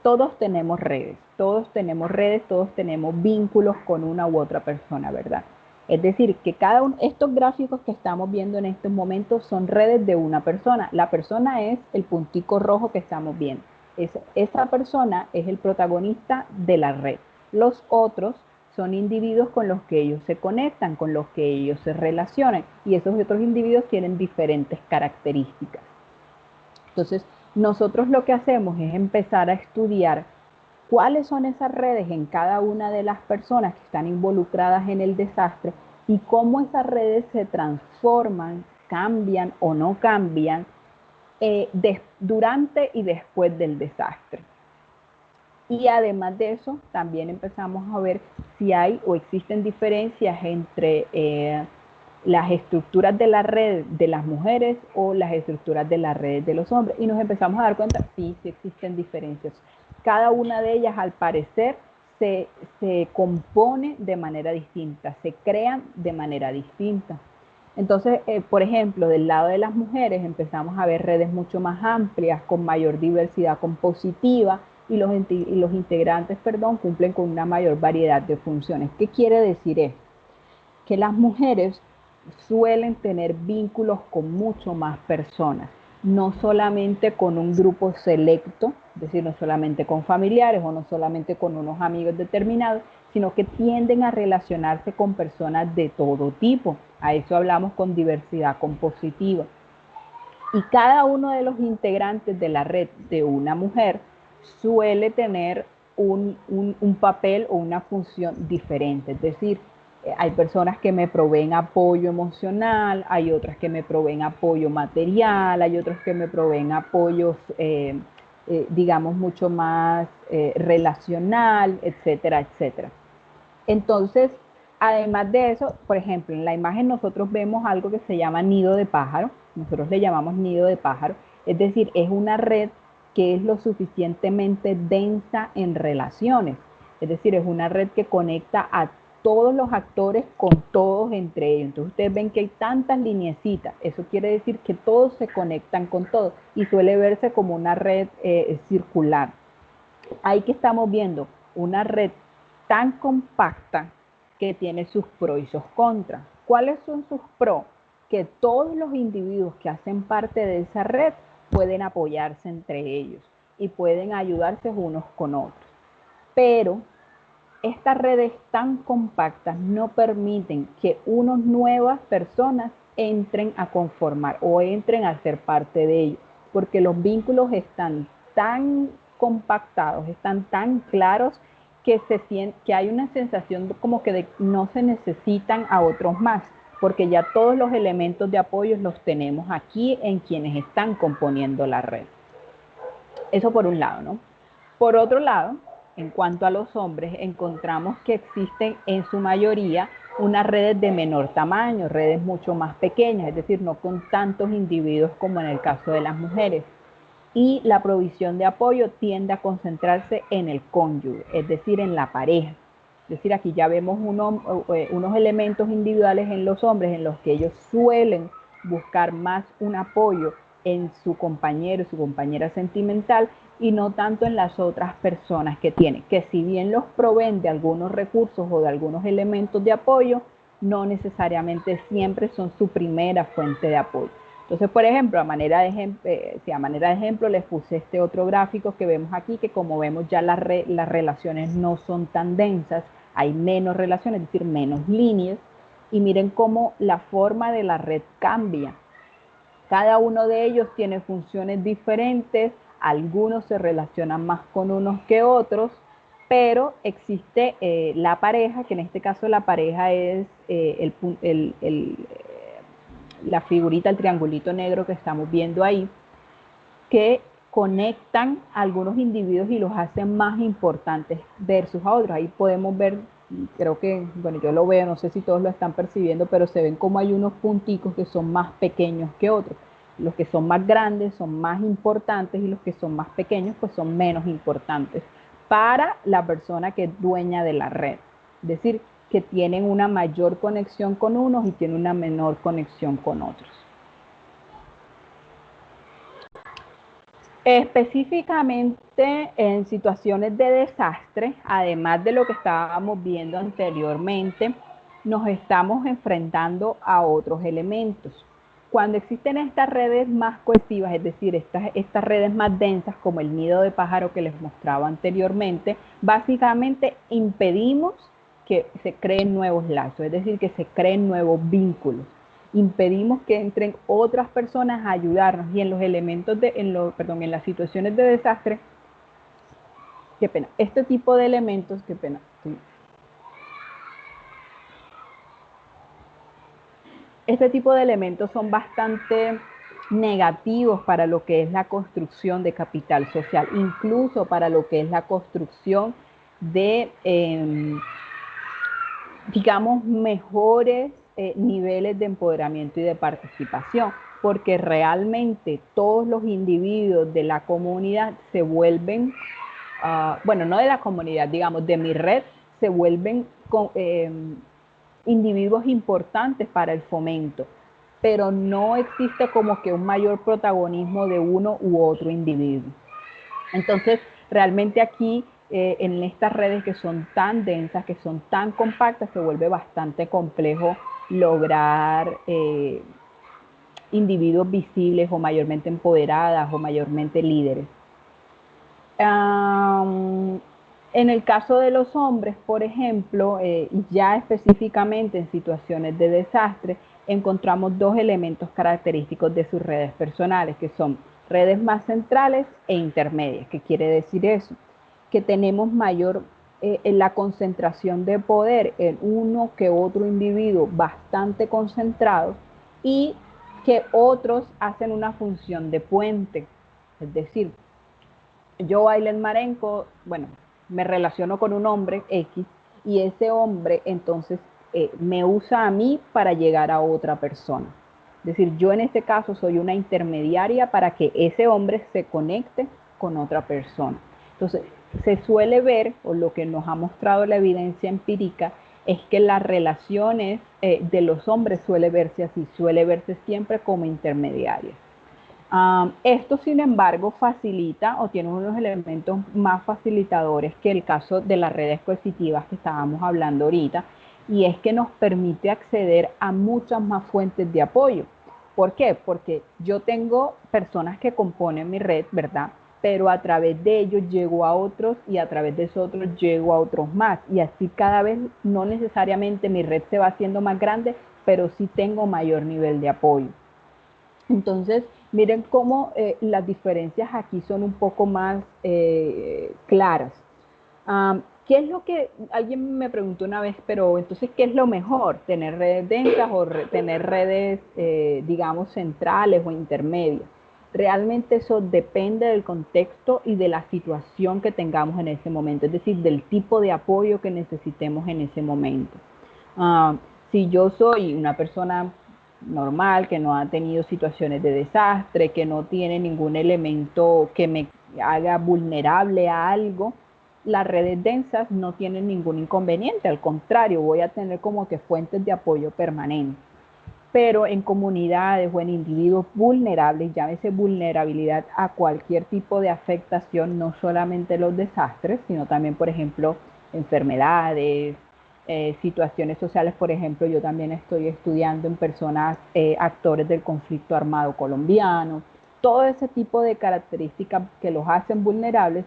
Todos tenemos redes, todos tenemos vínculos con una u otra persona, ¿verdad? Es decir, que estos gráficos que estamos viendo en estos momentos son redes de una persona. La persona es el puntico rojo que estamos viendo. Esa persona es el protagonista de la red. Los otros son individuos con los que ellos se conectan, con los que ellos se relacionan, y esos otros individuos tienen diferentes características. Entonces, nosotros lo que hacemos es empezar a estudiar cuáles son esas redes en cada una de las personas que están involucradas en el desastre y cómo esas redes se transforman, cambian o no cambian durante y después del desastre. Y además de eso, también empezamos a ver si hay o existen diferencias entre las estructuras de la red de las mujeres o las estructuras de la red de los hombres. Y nos empezamos a dar cuenta, sí existen diferencias. Cada una de ellas, al parecer, se compone de manera distinta, se crean de manera distinta. Entonces, por ejemplo, del lado de las mujeres empezamos a ver redes mucho más amplias, con mayor diversidad compositiva, y los integrantes, cumplen con una mayor variedad de funciones. ¿Qué quiere decir esto? Que las mujeres suelen tener vínculos con mucho más personas, no solamente con un grupo selecto, es decir, no solamente con familiares o no solamente con unos amigos determinados, sino que tienden a relacionarse con personas de todo tipo. A eso hablamos con diversidad compositiva. Y cada uno de los integrantes de la red de una mujer suele tener un papel o una función diferente. Es decir, hay personas que me proveen apoyo emocional, hay otras que me proveen apoyo material, hay otros que me proveen apoyo, digamos, mucho más relacional, etcétera, etcétera. Entonces, además de eso, por ejemplo, en la imagen nosotros vemos algo que se llama nido de pájaro. Nosotros le llamamos nido de pájaro. Es decir, es una red que es lo suficientemente densa en relaciones. Es decir, es una red que conecta a todos los actores con todos entre ellos. Entonces ustedes ven que hay tantas lineecitas. Eso quiere decir que todos se conectan con todos y suele verse como una red circular. Ahí que estamos viendo una red tan compacta que tiene sus pros y sus contras. ¿Cuáles son sus pros? Que todos los individuos que hacen parte de esa red pueden apoyarse entre ellos y pueden ayudarse unos con otros. Pero estas redes tan compactas no permiten que unas nuevas personas entren a conformar o entren a ser parte de ellos, porque los vínculos están tan compactados, están tan claros, que hay una sensación como que no se necesitan a otros más, porque ya todos los elementos de apoyo los tenemos aquí en quienes están componiendo la red. Eso por un lado, ¿no? Por otro lado, en cuanto a los hombres, encontramos que existen en su mayoría unas redes de menor tamaño, redes mucho más pequeñas, es decir, no con tantos individuos como en el caso de las mujeres. Y la provisión de apoyo tiende a concentrarse en el cónyuge, es decir, en la pareja. Es decir, aquí ya vemos unos elementos individuales en los hombres en los que ellos suelen buscar más un apoyo en su compañero, su compañera sentimental, y no tanto en las otras personas que tienen, que si bien los proveen de algunos recursos o de algunos elementos de apoyo, no necesariamente siempre son su primera fuente de apoyo. Entonces, por ejemplo, a manera de ejemplo, les puse este otro gráfico que vemos aquí, que como vemos ya las relaciones no son tan densas, hay menos relaciones, es decir, menos líneas, y miren cómo la forma de la red cambia. Cada uno de ellos tiene funciones diferentes, algunos se relacionan más con unos que otros, pero existe la pareja, que en este caso la pareja es la figurita, el triangulito negro que estamos viendo ahí, que conectan a algunos individuos y los hacen más importantes versus a otros. Ahí podemos ver, creo que, bueno, yo lo veo, no sé si todos lo están percibiendo, pero se ven como hay unos punticos que son más pequeños que otros. Los que son más grandes son más importantes y los que son más pequeños pues son menos importantes para la persona que es dueña de la red. Es decir, que tienen una mayor conexión con unos y tienen una menor conexión con otros. Específicamente en situaciones de desastre, además de lo que estábamos viendo anteriormente, nos estamos enfrentando a otros elementos. Cuando existen estas redes más cohesivas, es decir, estas redes más densas como el nido de pájaro que les mostraba anteriormente, básicamente impedimos que se creen nuevos lazos, es decir, que se creen nuevos vínculos. Impedimos que entren otras personas a ayudarnos, y en los elementos en las situaciones de desastre, qué pena, este tipo de elementos, qué pena, sí. Este tipo de elementos son bastante negativos para lo que es la construcción de capital social, incluso para lo que es la construcción de, digamos, mejores niveles de empoderamiento y de participación, porque realmente todos los individuos de la comunidad se vuelven, bueno, no de la comunidad, digamos, de mi red, se vuelven individuos importantes para el fomento, pero no existe como que un mayor protagonismo de uno u otro individuo. Entonces, realmente aquí, en estas redes que son tan densas, que son tan compactas, se vuelve bastante complejo lograr individuos visibles o mayormente empoderadas o mayormente líderes. En el caso de los hombres, por ejemplo, ya específicamente en situaciones de desastre, encontramos dos elementos característicos de sus redes personales, que son redes más centrales e intermedias. ¿Qué quiere decir eso? Que tenemos mayor en la concentración de poder en uno que otro individuo bastante concentrado, y que otros hacen una función de puente. Es decir, yo, Ailen Marenco, bueno, me relaciono con un hombre X, y ese hombre entonces me usa a mí para llegar a otra persona. Es decir, yo en este caso soy una intermediaria para que ese hombre se conecte con otra persona. Entonces, se suele ver, o lo que nos ha mostrado la evidencia empírica, es que las relaciones de los hombres suele verse así, suele verse siempre como intermediarias. Esto, sin embargo, facilita o tiene unos elementos más facilitadores que el caso de las redes coercitivas que estábamos hablando ahorita, y es que nos permite acceder a muchas más fuentes de apoyo. ¿Por qué? Porque yo tengo personas que componen mi red, ¿verdad? Pero a través de ellos llego a otros, y a través de esos otros llego a otros más. Y así cada vez, no necesariamente mi red se va haciendo más grande, pero sí tengo mayor nivel de apoyo. Entonces, miren cómo las diferencias aquí son un poco más claras. ¿Qué es lo que alguien me preguntó una vez, pero entonces, ¿qué es lo mejor? ¿Tener redes densas o tener redes, digamos, centrales o intermedias? Realmente eso depende del contexto y de la situación que tengamos en ese momento, es decir, del tipo de apoyo que necesitemos en ese momento. Uh, si yo soy una persona normal, que no ha tenido situaciones de desastre, que no tiene ningún elemento que me haga vulnerable a algo, las redes densas no tienen ningún inconveniente, al contrario, voy a tener como que fuentes de apoyo permanentes. Pero en comunidades o en individuos vulnerables, llámese vulnerabilidad a cualquier tipo de afectación, no solamente los desastres, sino también, por ejemplo, enfermedades, situaciones sociales. Por ejemplo, yo también estoy estudiando en personas, actores del conflicto armado colombiano, todo ese tipo de características que los hacen vulnerables,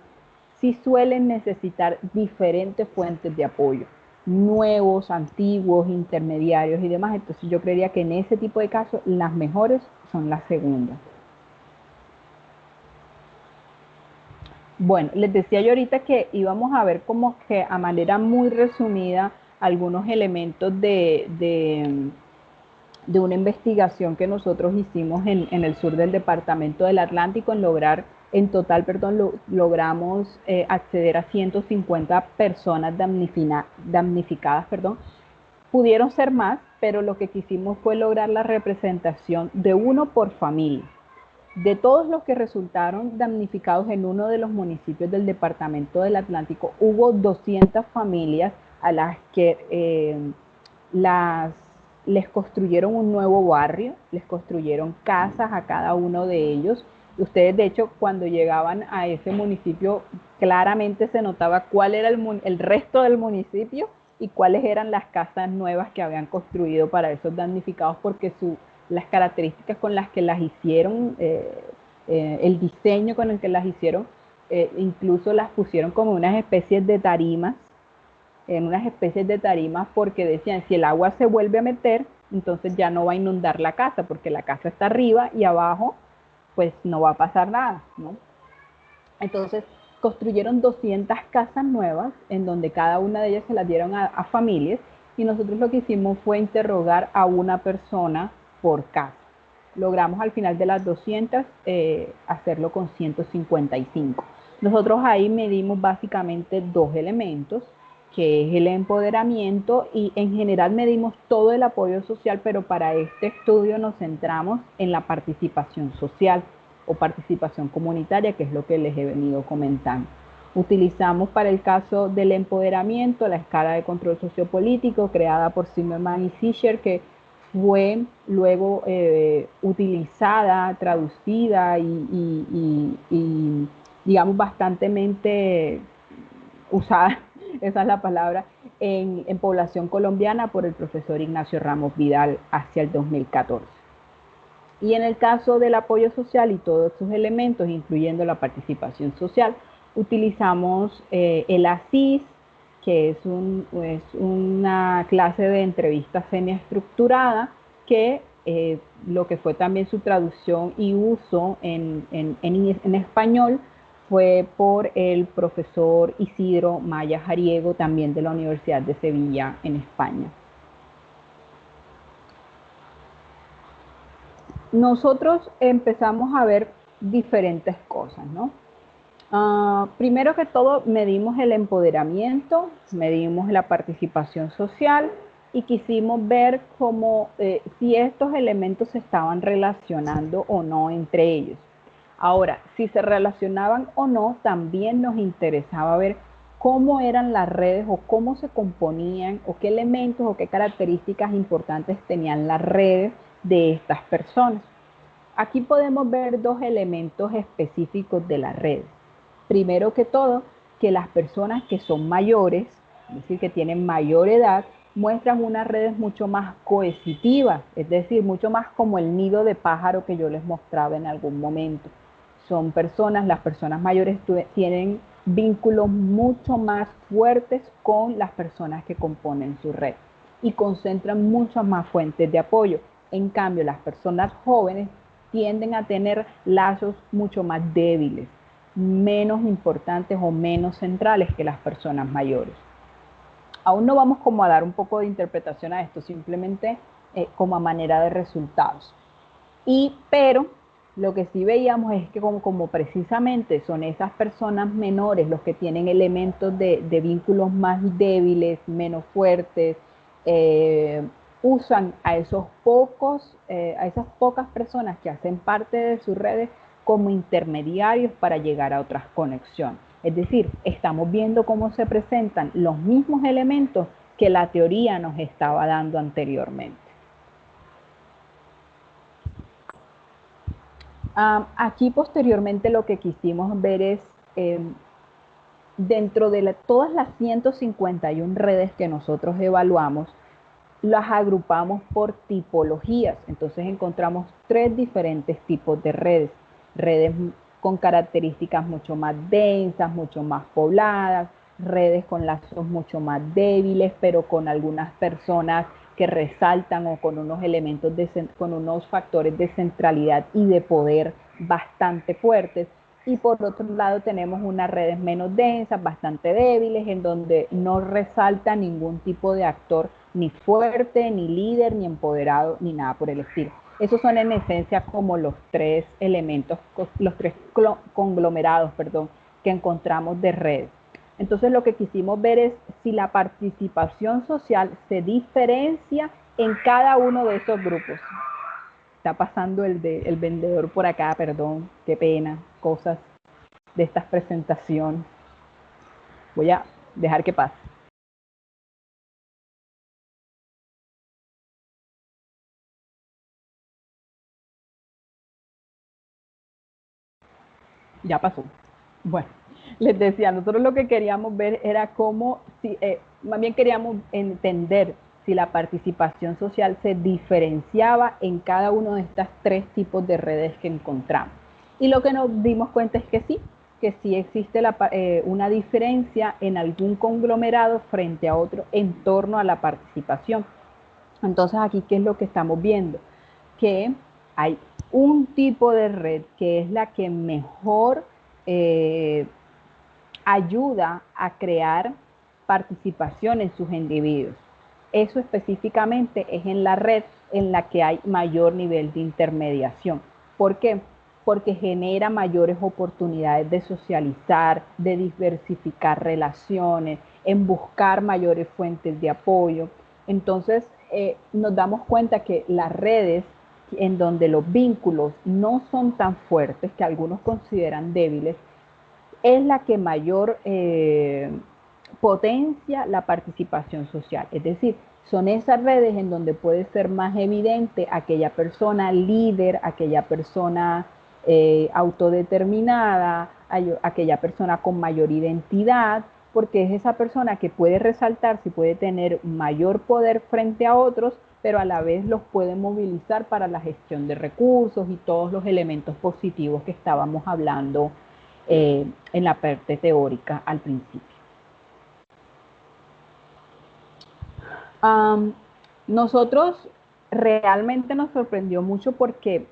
sí suelen necesitar diferentes fuentes de apoyo, nuevos, antiguos, intermediarios y demás. Entonces yo creería que en ese tipo de casos las mejores son las segundas. Bueno, les decía yo ahorita que íbamos a ver como que a manera muy resumida algunos elementos de una investigación que nosotros hicimos en el sur del departamento del Atlántico. En total, logramos acceder a 150 personas damnificadas, pudieron ser más, pero lo que quisimos fue lograr la representación de uno por familia. De todos los que resultaron damnificados en uno de los municipios del departamento del Atlántico, hubo 200 familias a las que les construyeron un nuevo barrio, les construyeron casas a cada uno de ellos. Ustedes, de hecho, cuando llegaban a ese municipio, claramente se notaba cuál era el resto del municipio y cuáles eran las casas nuevas que habían construido para esos damnificados, porque las características con las que las hicieron, el diseño con el que las hicieron, incluso las pusieron como unas especies de tarimas, porque decían, si el agua se vuelve a meter, entonces ya no va a inundar la casa, porque la casa está arriba y abajo, pues no va a pasar nada, ¿no? Entonces construyeron 200 casas nuevas, en donde cada una de ellas se las dieron a familias, y nosotros lo que hicimos fue interrogar a una persona por casa. Logramos al final de las 200 hacerlo con 155. Nosotros ahí medimos básicamente dos elementos, que es el empoderamiento, y en general medimos todo el apoyo social, pero para este estudio nos centramos en la participación social o participación comunitaria, que es lo que les he venido comentando. Utilizamos para el caso del empoderamiento la escala de control sociopolítico creada por Zimmerman y Fisher, que fue luego utilizada, traducida y digamos bastantemente usada, esa es la palabra, en población colombiana por el profesor Ignacio Ramos Vidal hacia el 2014. Y en el caso del apoyo social y todos sus elementos, incluyendo la participación social, utilizamos el ACIS, que es una clase de entrevista semiestructurada, que lo que fue también su traducción y uso en español fue por el profesor Isidro Maya Jariego, también de la Universidad de Sevilla en España. Nosotros empezamos a ver diferentes cosas, ¿no? Primero que todo, medimos el empoderamiento, medimos la participación social y quisimos ver cómo, si estos elementos se estaban relacionando o no entre ellos. Ahora, si se relacionaban o no, también nos interesaba ver cómo eran las redes o cómo se componían o qué elementos o qué características importantes tenían las redes de estas personas. Aquí podemos ver dos elementos específicos de las redes. Primero que todo, que las personas que son mayores, es decir, que tienen mayor edad, muestran unas redes mucho más coercitivas, es decir, mucho más como el nido de pájaro que yo les mostraba en algún momento. Las personas mayores tienen vínculos mucho más fuertes con las personas que componen su red y concentran muchas más fuentes de apoyo. En cambio, las personas jóvenes tienden a tener lazos mucho más débiles, menos importantes o menos centrales que las personas mayores. Aún no vamos como a dar un poco de interpretación a esto, simplemente como a manera de resultados. Pero lo que sí veíamos es que como precisamente son esas personas menores los que tienen elementos de vínculos más débiles, menos fuertes, usan a esas pocas personas que hacen parte de sus redes como intermediarios para llegar a otras conexiones. Es decir, estamos viendo cómo se presentan los mismos elementos que la teoría nos estaba dando anteriormente. Aquí posteriormente lo que quisimos ver es, dentro de todas las 151 redes que nosotros evaluamos, las agrupamos por tipologías. Entonces encontramos 3 diferentes tipos de redes. Redes con características mucho más densas, mucho más pobladas, redes con lazos mucho más débiles, pero con algunas personas que resaltan o con unos elementos, con unos factores de centralidad y de poder bastante fuertes. Y por otro lado tenemos unas redes menos densas, bastante débiles, en donde no resalta ningún tipo de actor ni fuerte, ni líder, ni empoderado, ni nada por el estilo. Esos son en esencia como los 3 elementos, los 3 conglomerados, que encontramos de redes. Entonces lo que quisimos ver es si la participación social se diferencia en cada uno de esos grupos. Está pasando el vendedor por acá, perdón, qué pena, cosas de estas presentaciones. Voy a dejar que pase. Ya pasó. Bueno, les decía, nosotros lo que queríamos ver era cómo, más bien queríamos entender si la participación social se diferenciaba en cada uno de estos 3 tipos de redes que encontramos. Y lo que nos dimos cuenta es que sí existe una diferencia en algún conglomerado frente a otro en torno a la participación. Entonces aquí, ¿qué es lo que estamos viendo? Que hay un tipo de red que es la que mejor ayuda a crear participación en sus individuos. Eso específicamente es en la red en la que hay mayor nivel de intermediación. ¿Por qué? Porque genera mayores oportunidades de socializar, de diversificar relaciones, en buscar mayores fuentes de apoyo. Entonces, nos damos cuenta que las redes en donde los vínculos no son tan fuertes, que algunos consideran débiles, es la que mayor potencia la participación social. Es decir, son esas redes en donde puede ser más evidente aquella persona líder, aquella persona autodeterminada, aquella persona con mayor identidad, porque es esa persona que puede resaltarse, puede tener mayor poder frente a otros, pero a la vez los puede movilizar para la gestión de recursos y todos los elementos positivos que estábamos hablando en la parte teórica al principio. Nosotros realmente nos sorprendió mucho porque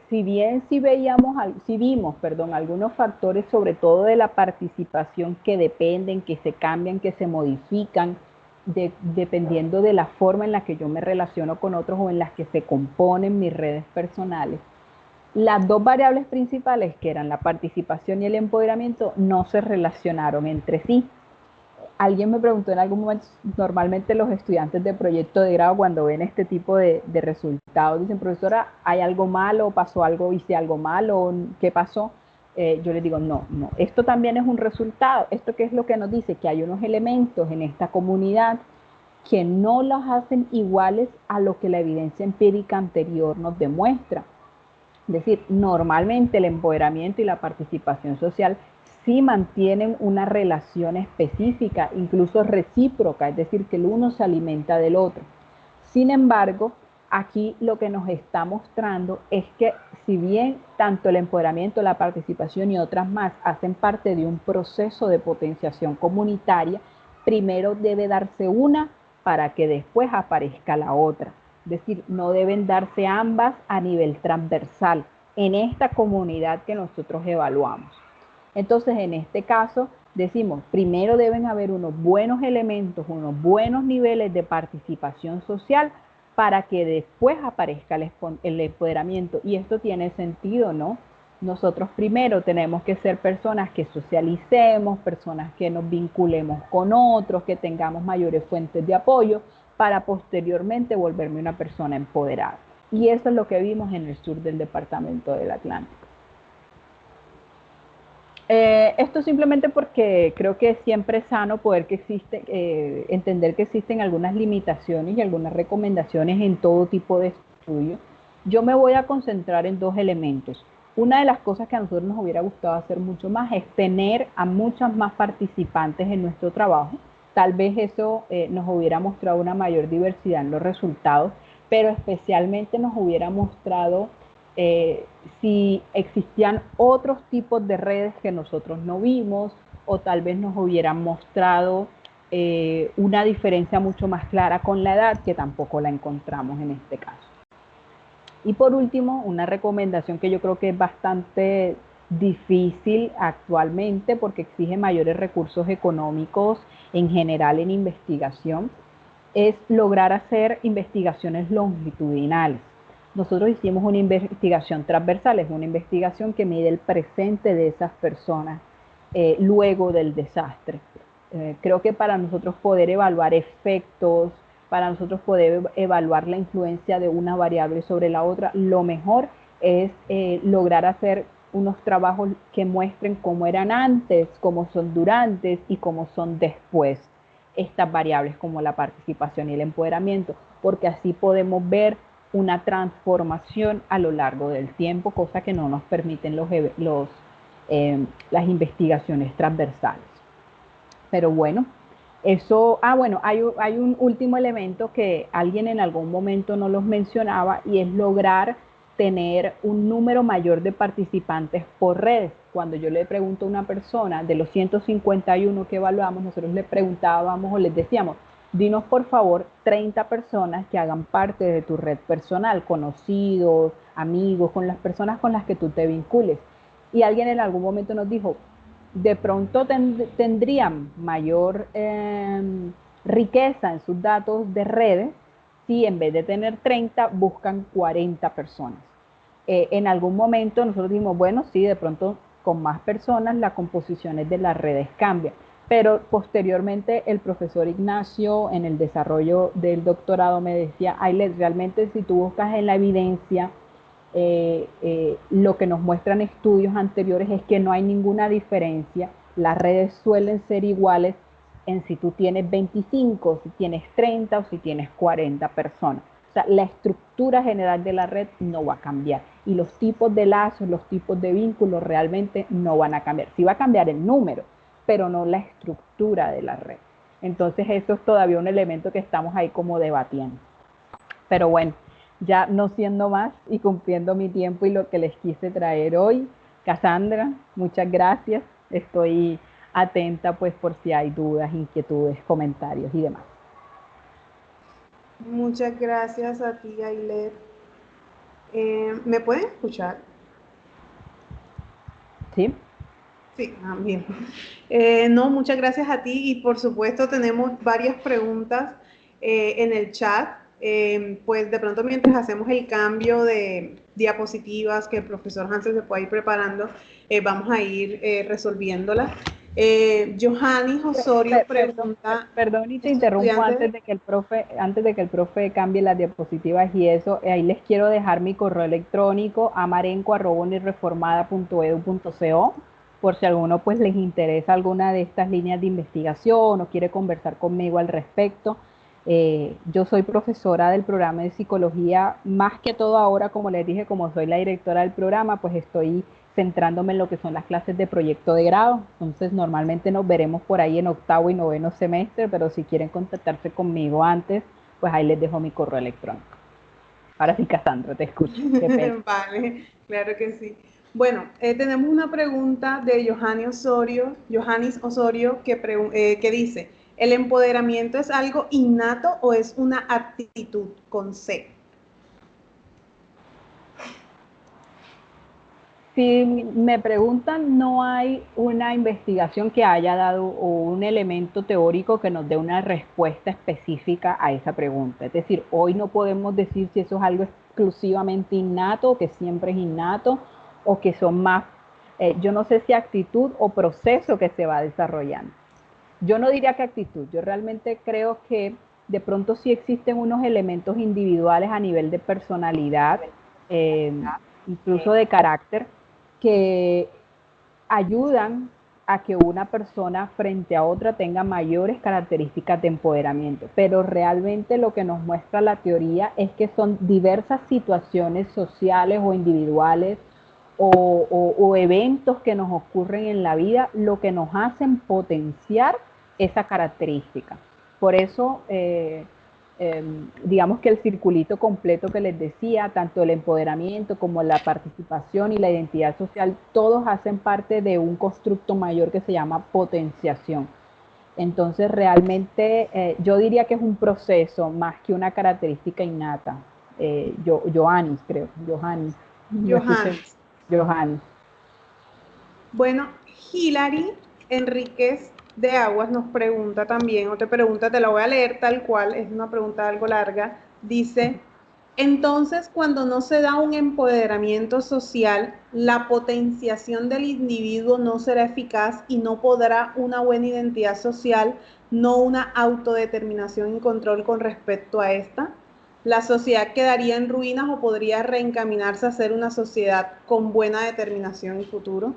si bien sí vimos, algunos factores, sobre todo de la participación, que dependen, que se cambian, que se modifican, dependiendo de la forma en la que yo me relaciono con otros o en las que se componen mis redes personales. Las 2 variables principales, que eran la participación y el empoderamiento, no se relacionaron entre sí. Alguien me preguntó en algún momento, normalmente los estudiantes de proyecto de grado, cuando ven este tipo de resultados, dicen: profesora, ¿hay algo malo? ¿Pasó algo? ¿Hice algo malo? ¿Qué pasó? Yo les digo, no, esto también es un resultado. ¿Esto qué es lo que nos dice? Que hay unos elementos en esta comunidad que no los hacen iguales a lo que la evidencia empírica anterior nos demuestra. Es decir, normalmente el empoderamiento y la participación social sí mantienen una relación específica, incluso recíproca, es decir, que el uno se alimenta del otro. Sin embargo, aquí lo que nos está mostrando es que, si bien tanto el empoderamiento, la participación y otras más hacen parte de un proceso de potenciación comunitaria, primero debe darse una para que después aparezca la otra. Es decir, no deben darse ambas a nivel transversal en esta comunidad que nosotros evaluamos. Entonces, en este caso, decimos, primero deben haber unos buenos elementos, unos buenos niveles de participación social para que después aparezca el empoderamiento. Y esto tiene sentido, ¿no? Nosotros primero tenemos que ser personas que socialicemos, personas que nos vinculemos con otros, que tengamos mayores fuentes de apoyo para posteriormente volverme una persona empoderada. Y eso es lo que vimos en el sur del departamento del Atlántico. Esto simplemente porque creo que siempre es sano poder entender que existen algunas limitaciones y algunas recomendaciones en todo tipo de estudio. Yo me voy a concentrar en dos elementos. Una de las cosas que a nosotros nos hubiera gustado hacer mucho más es tener a muchas más participantes en nuestro trabajo. Tal vez eso nos hubiera mostrado una mayor diversidad en los resultados, pero especialmente nos hubiera mostrado si existían otros tipos de redes que nosotros no vimos, o tal vez nos hubieran mostrado una diferencia mucho más clara con la edad, que tampoco la encontramos en este caso. Y por último, una recomendación que yo creo que es bastante difícil actualmente porque exige mayores recursos económicos en general en investigación, es lograr hacer investigaciones longitudinales. Nosotros hicimos una investigación transversal, es una investigación que mide el presente de esas personas luego del desastre. Creo que para nosotros poder evaluar efectos, para nosotros poder evaluar la influencia de una variable sobre la otra, lo mejor es lograr hacer unos trabajos que muestren cómo eran antes, cómo son durante y cómo son después estas variables como la participación y el empoderamiento, porque así podemos ver una transformación a lo largo del tiempo, cosa que no nos permiten las investigaciones transversales. Pero bueno, eso, bueno, hay un último elemento que alguien en algún momento no los mencionaba y es lograr tener un número mayor de participantes por redes. Cuando yo le pregunto a una persona de los 151 que evaluamos, nosotros le preguntábamos o les decíamos, dinos por favor 30 personas que hagan parte de tu red personal, conocidos, amigos, con las personas con las que tú te vincules. Y alguien en algún momento nos dijo, de pronto tendrían mayor riqueza en sus datos de redes si en vez de tener 30 buscan 40 personas. En algún momento nosotros dijimos, bueno, sí, de pronto con más personas las composiciones de las redes cambian, pero posteriormente el profesor Ignacio en el desarrollo del doctorado me decía, Ailet, realmente si tú buscas en la evidencia, lo que nos muestran estudios anteriores es que no hay ninguna diferencia, las redes suelen ser iguales en si tú tienes 25, si tienes 30 o si tienes 40 personas. O sea, la estructura general de la red no va a cambiar y los tipos de lazos, los tipos de vínculos realmente no van a cambiar. Sí va a cambiar el número, pero no la estructura de la red. Entonces eso es todavía un elemento que estamos ahí como debatiendo. Pero bueno, ya no siendo más y cumpliendo mi tiempo y lo que les quise traer hoy, Cassandra, muchas gracias. Estoy atenta pues por si hay dudas, inquietudes, comentarios y demás. Muchas gracias a ti, Ailet. ¿Me pueden escuchar? ¿Sí? Sí, bien. No, muchas gracias a ti y por supuesto tenemos varias preguntas en el chat. Pues de pronto mientras hacemos el cambio de diapositivas que el profesor Hansel se puede ir preparando, vamos a ir resolviéndolas. Johanny Osorio pregunta, Perdón y te interrumpo antes de que el profe cambie las diapositivas y eso, ahí les quiero dejar mi correo electrónico amarenco@unireformada.edu.co por si a alguno pues les interesa alguna de estas líneas de investigación o quiere conversar conmigo al respecto. Yo soy profesora del programa de psicología, más que todo ahora, como les dije, como soy la directora del programa, pues estoy centrándome en lo que son las clases de proyecto de grado. Entonces, normalmente nos veremos por ahí en octavo y noveno semestre, pero si quieren contactarse conmigo antes, pues ahí les dejo mi correo electrónico. Ahora sí, Cassandra, te escucho. Vale, claro que sí. Bueno, tenemos una pregunta de Johannis Osorio, que dice, ¿el empoderamiento es algo innato o es una actitud con C? Si me preguntan, no hay una investigación que haya dado o un elemento teórico que nos dé una respuesta específica a esa pregunta. Es decir, hoy no podemos decir si eso es algo exclusivamente innato o que siempre es innato o que son más, yo no sé si actitud o proceso que se va desarrollando. Yo no diría que actitud, yo realmente creo que de pronto sí existen unos elementos individuales a nivel de personalidad, eh, incluso de carácter, que ayudan a que una persona frente a otra tenga mayores características de empoderamiento. Pero realmente lo que nos muestra la teoría es que son diversas situaciones sociales o individuales o eventos que nos ocurren en la vida lo que nos hacen potenciar esa característica. Por eso, digamos que el circulito completo que les decía, tanto el empoderamiento como la participación y la identidad social, todos hacen parte de un constructo mayor que se llama potenciación. Entonces, realmente yo diría que es un proceso más que una característica innata. Johannes, creo, Johannes, no escuché, Johannes. Johannes. Bueno, Hilary Enríquez de Aguas nos pregunta también, o te pregunta, te la voy a leer tal cual, es una pregunta algo larga, dice, entonces cuando no se da un empoderamiento social, la potenciación del individuo no será eficaz y no podrá una buena identidad social, no una autodeterminación y control con respecto a esta. La sociedad quedaría en ruinas o podría reencaminarse a ser una sociedad con buena determinación y futuro.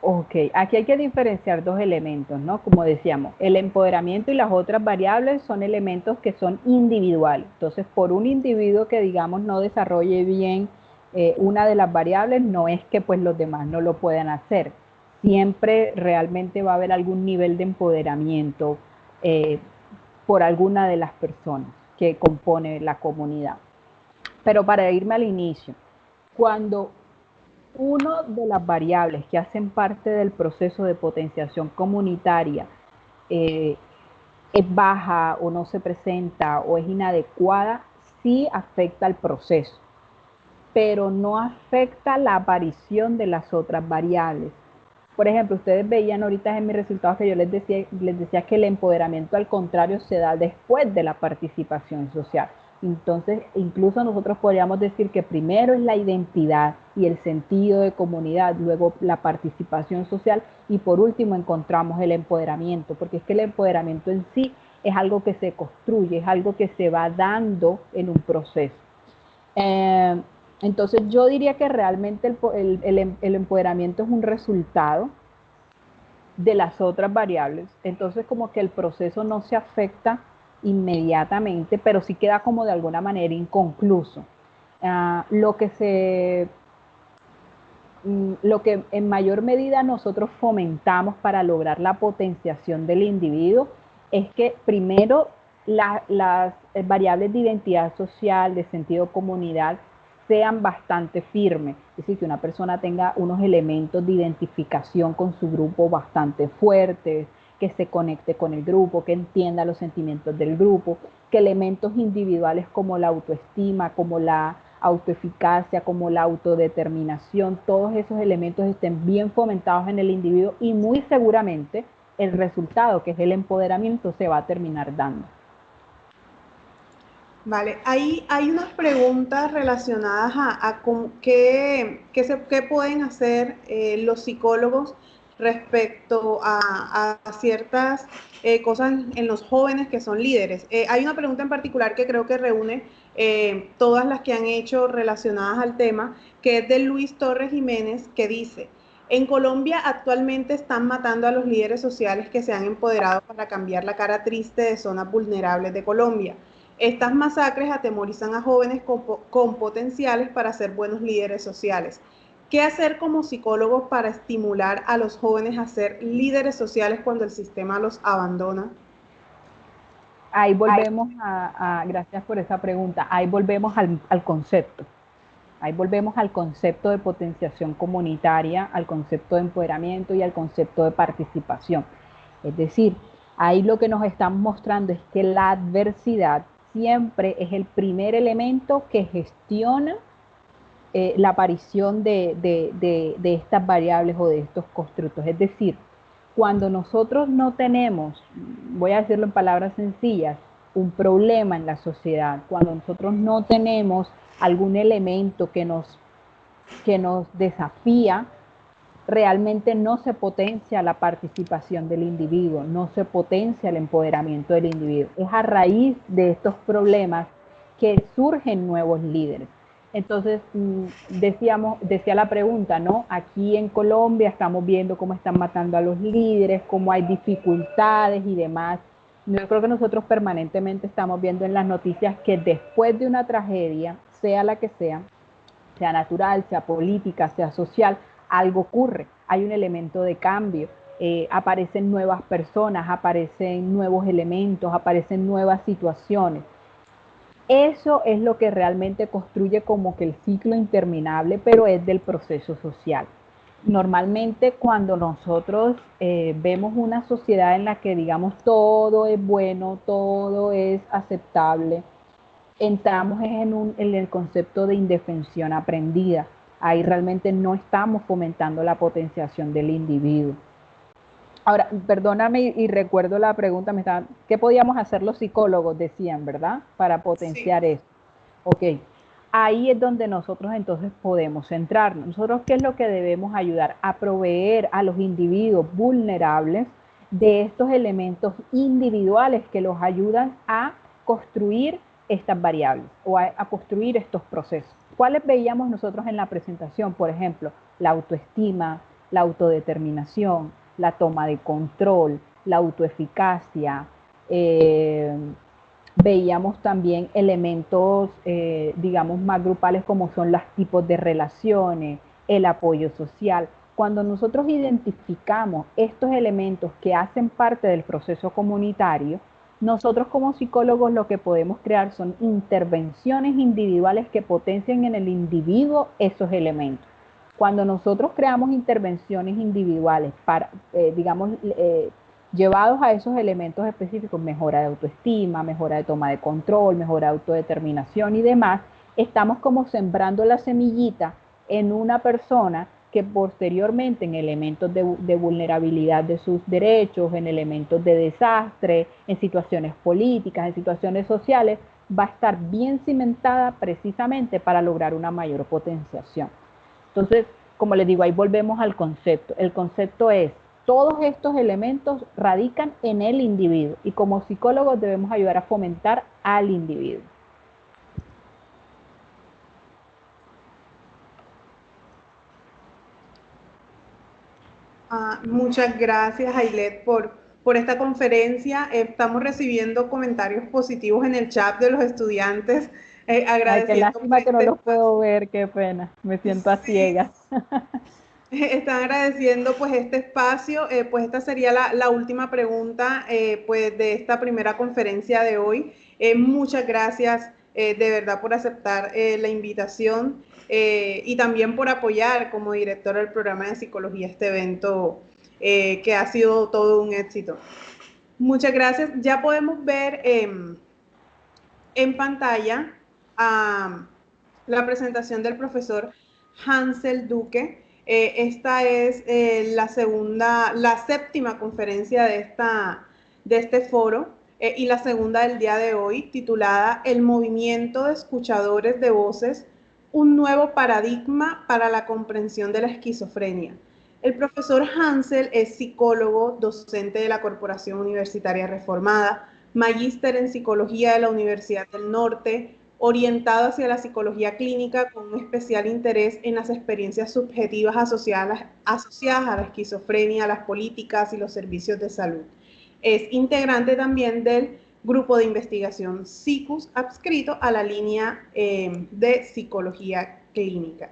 Ok, aquí hay que diferenciar dos elementos, ¿no? Como decíamos, el empoderamiento y las otras variables son elementos que son individuales. Entonces, por un individuo que, digamos, no desarrolle bien una de las variables, no es que pues los demás no lo puedan hacer. Siempre realmente va a haber algún nivel de empoderamiento eh, por alguna de las personas que compone la comunidad. Pero para irme al inicio, cuando una de las variables que hacen parte del proceso de potenciación comunitaria eh, es baja o no se presenta o es inadecuada, sí afecta al proceso, pero no afecta la aparición de las otras variables. Por ejemplo, ustedes veían ahorita en mis resultados que yo les decía que el empoderamiento al contrario se da después de la participación social. Entonces, incluso nosotros podríamos decir que primero es la identidad y el sentido de comunidad, luego la participación social y por último encontramos el empoderamiento, porque es que el empoderamiento en sí es algo que se construye, es algo que se va dando en un proceso. Eh, entonces yo diría que realmente el empoderamiento es un resultado de las otras variables. Entonces como que el proceso no se afecta inmediatamente, pero sí queda como de alguna manera inconcluso. Lo que en mayor medida nosotros fomentamos para lograr la potenciación del individuo es que primero las variables de identidad social, de sentido de comunidad, sean bastante firmes. Es decir, que una persona tenga unos elementos de identificación con su grupo bastante fuertes, que se conecte con el grupo, que entienda los sentimientos del grupo, que elementos individuales como la autoestima, como la autoeficacia, como la autodeterminación, todos esos elementos estén bien fomentados en el individuo y muy seguramente el resultado, que es el empoderamiento, se va a terminar dando. Vale, hay unas preguntas relacionadas a qué pueden hacer los psicólogos respecto a ciertas cosas en los jóvenes que son líderes. Hay una pregunta en particular que creo que reúne todas las que han hecho relacionadas al tema, que es de Luis Torres Jiménez, que dice, en Colombia actualmente están matando a los líderes sociales que se han empoderado para cambiar la cara triste de zonas vulnerables de Colombia. Estas masacres atemorizan a jóvenes con potenciales para ser buenos líderes sociales. ¿Qué hacer como psicólogos para estimular a los jóvenes a ser líderes sociales cuando el sistema los abandona? Ahí volvemos gracias por esa pregunta, ahí volvemos al concepto. Ahí volvemos al concepto de potenciación comunitaria, al concepto de empoderamiento y al concepto de participación. Es decir, ahí lo que nos están mostrando es que la adversidad siempre es el primer elemento que gestiona la aparición de estas variables o de estos constructos. Es decir, cuando nosotros no tenemos, voy a decirlo en palabras sencillas, un problema en la sociedad, cuando nosotros no tenemos algún elemento que nos desafía, realmente no se potencia la participación del individuo, no se potencia el empoderamiento del individuo. Es a raíz de estos problemas que surgen nuevos líderes. Entonces, decía la pregunta, ¿no? Aquí en Colombia estamos viendo cómo están matando a los líderes, cómo hay dificultades y demás. Yo creo que nosotros permanentemente estamos viendo en las noticias que después de una tragedia, sea la que sea natural, sea política, sea social, algo ocurre, hay un elemento de cambio, aparecen nuevas personas, aparecen nuevos elementos, aparecen nuevas situaciones. Eso es lo que realmente construye como que el ciclo interminable, pero es del proceso social. Normalmente cuando nosotros vemos una sociedad en la que digamos todo es bueno, todo es aceptable, entramos en el concepto de indefensión aprendida. Ahí realmente no estamos fomentando la potenciación del individuo. Ahora, perdóname y recuerdo la pregunta, ¿qué podíamos hacer los psicólogos? Decían, ¿verdad? Para potenciar Sí. eso. Ok, ahí es donde nosotros entonces podemos centrarnos. Nosotros, ¿qué es lo que debemos ayudar? A proveer a los individuos vulnerables de estos elementos individuales que los ayudan a construir estas variables o a construir estos procesos. ¿Cuáles veíamos nosotros en la presentación? Por ejemplo, la autoestima, la autodeterminación, la toma de control, la autoeficacia, veíamos también elementos, digamos, más grupales como son los tipos de relaciones, el apoyo social. Cuando nosotros identificamos estos elementos que hacen parte del proceso comunitario, nosotros como psicólogos lo que podemos crear son intervenciones individuales que potencien en el individuo esos elementos. Cuando nosotros creamos intervenciones individuales para, digamos, llevados a esos elementos específicos, mejora de autoestima, mejora de toma de control, mejora de autodeterminación y demás, estamos como sembrando la semillita en una persona que posteriormente en elementos de vulnerabilidad de sus derechos, en elementos de desastre, en situaciones políticas, en situaciones sociales, va a estar bien cimentada precisamente para lograr una mayor potenciación. Entonces, como les digo, ahí volvemos al concepto. El concepto es, todos estos elementos radican en el individuo y como psicólogos debemos ayudar a fomentar al individuo. Muchas gracias, Ailet, por esta conferencia. Estamos recibiendo comentarios positivos en el chat de los estudiantes, Ay, qué agradeciendo por lástima que no este los puedo espacio. ver, qué pena, me siento a Sí, ciegas. están agradeciendo pues este espacio. Pues esta sería la última pregunta pues de esta primera conferencia de hoy. Muchas gracias de verdad por aceptar la invitación y también por apoyar como directora del programa de psicología este evento que ha sido todo un éxito. Muchas gracias. Ya podemos ver en pantalla la presentación del profesor Hansel Duque. Esta es la séptima conferencia de este foro y la segunda del día de hoy, titulada El movimiento de escuchadores de voces, un nuevo paradigma para la comprensión de la esquizofrenia. El profesor Hansel es psicólogo, docente de la Corporación Universitaria Reformada, magíster en psicología de la Universidad del Norte, orientado hacia la psicología clínica con un especial interés en las experiencias subjetivas asociadas a la esquizofrenia, las políticas y los servicios de salud. Es integrante también del grupo de investigación SICUS, adscrito a la línea de psicología clínica.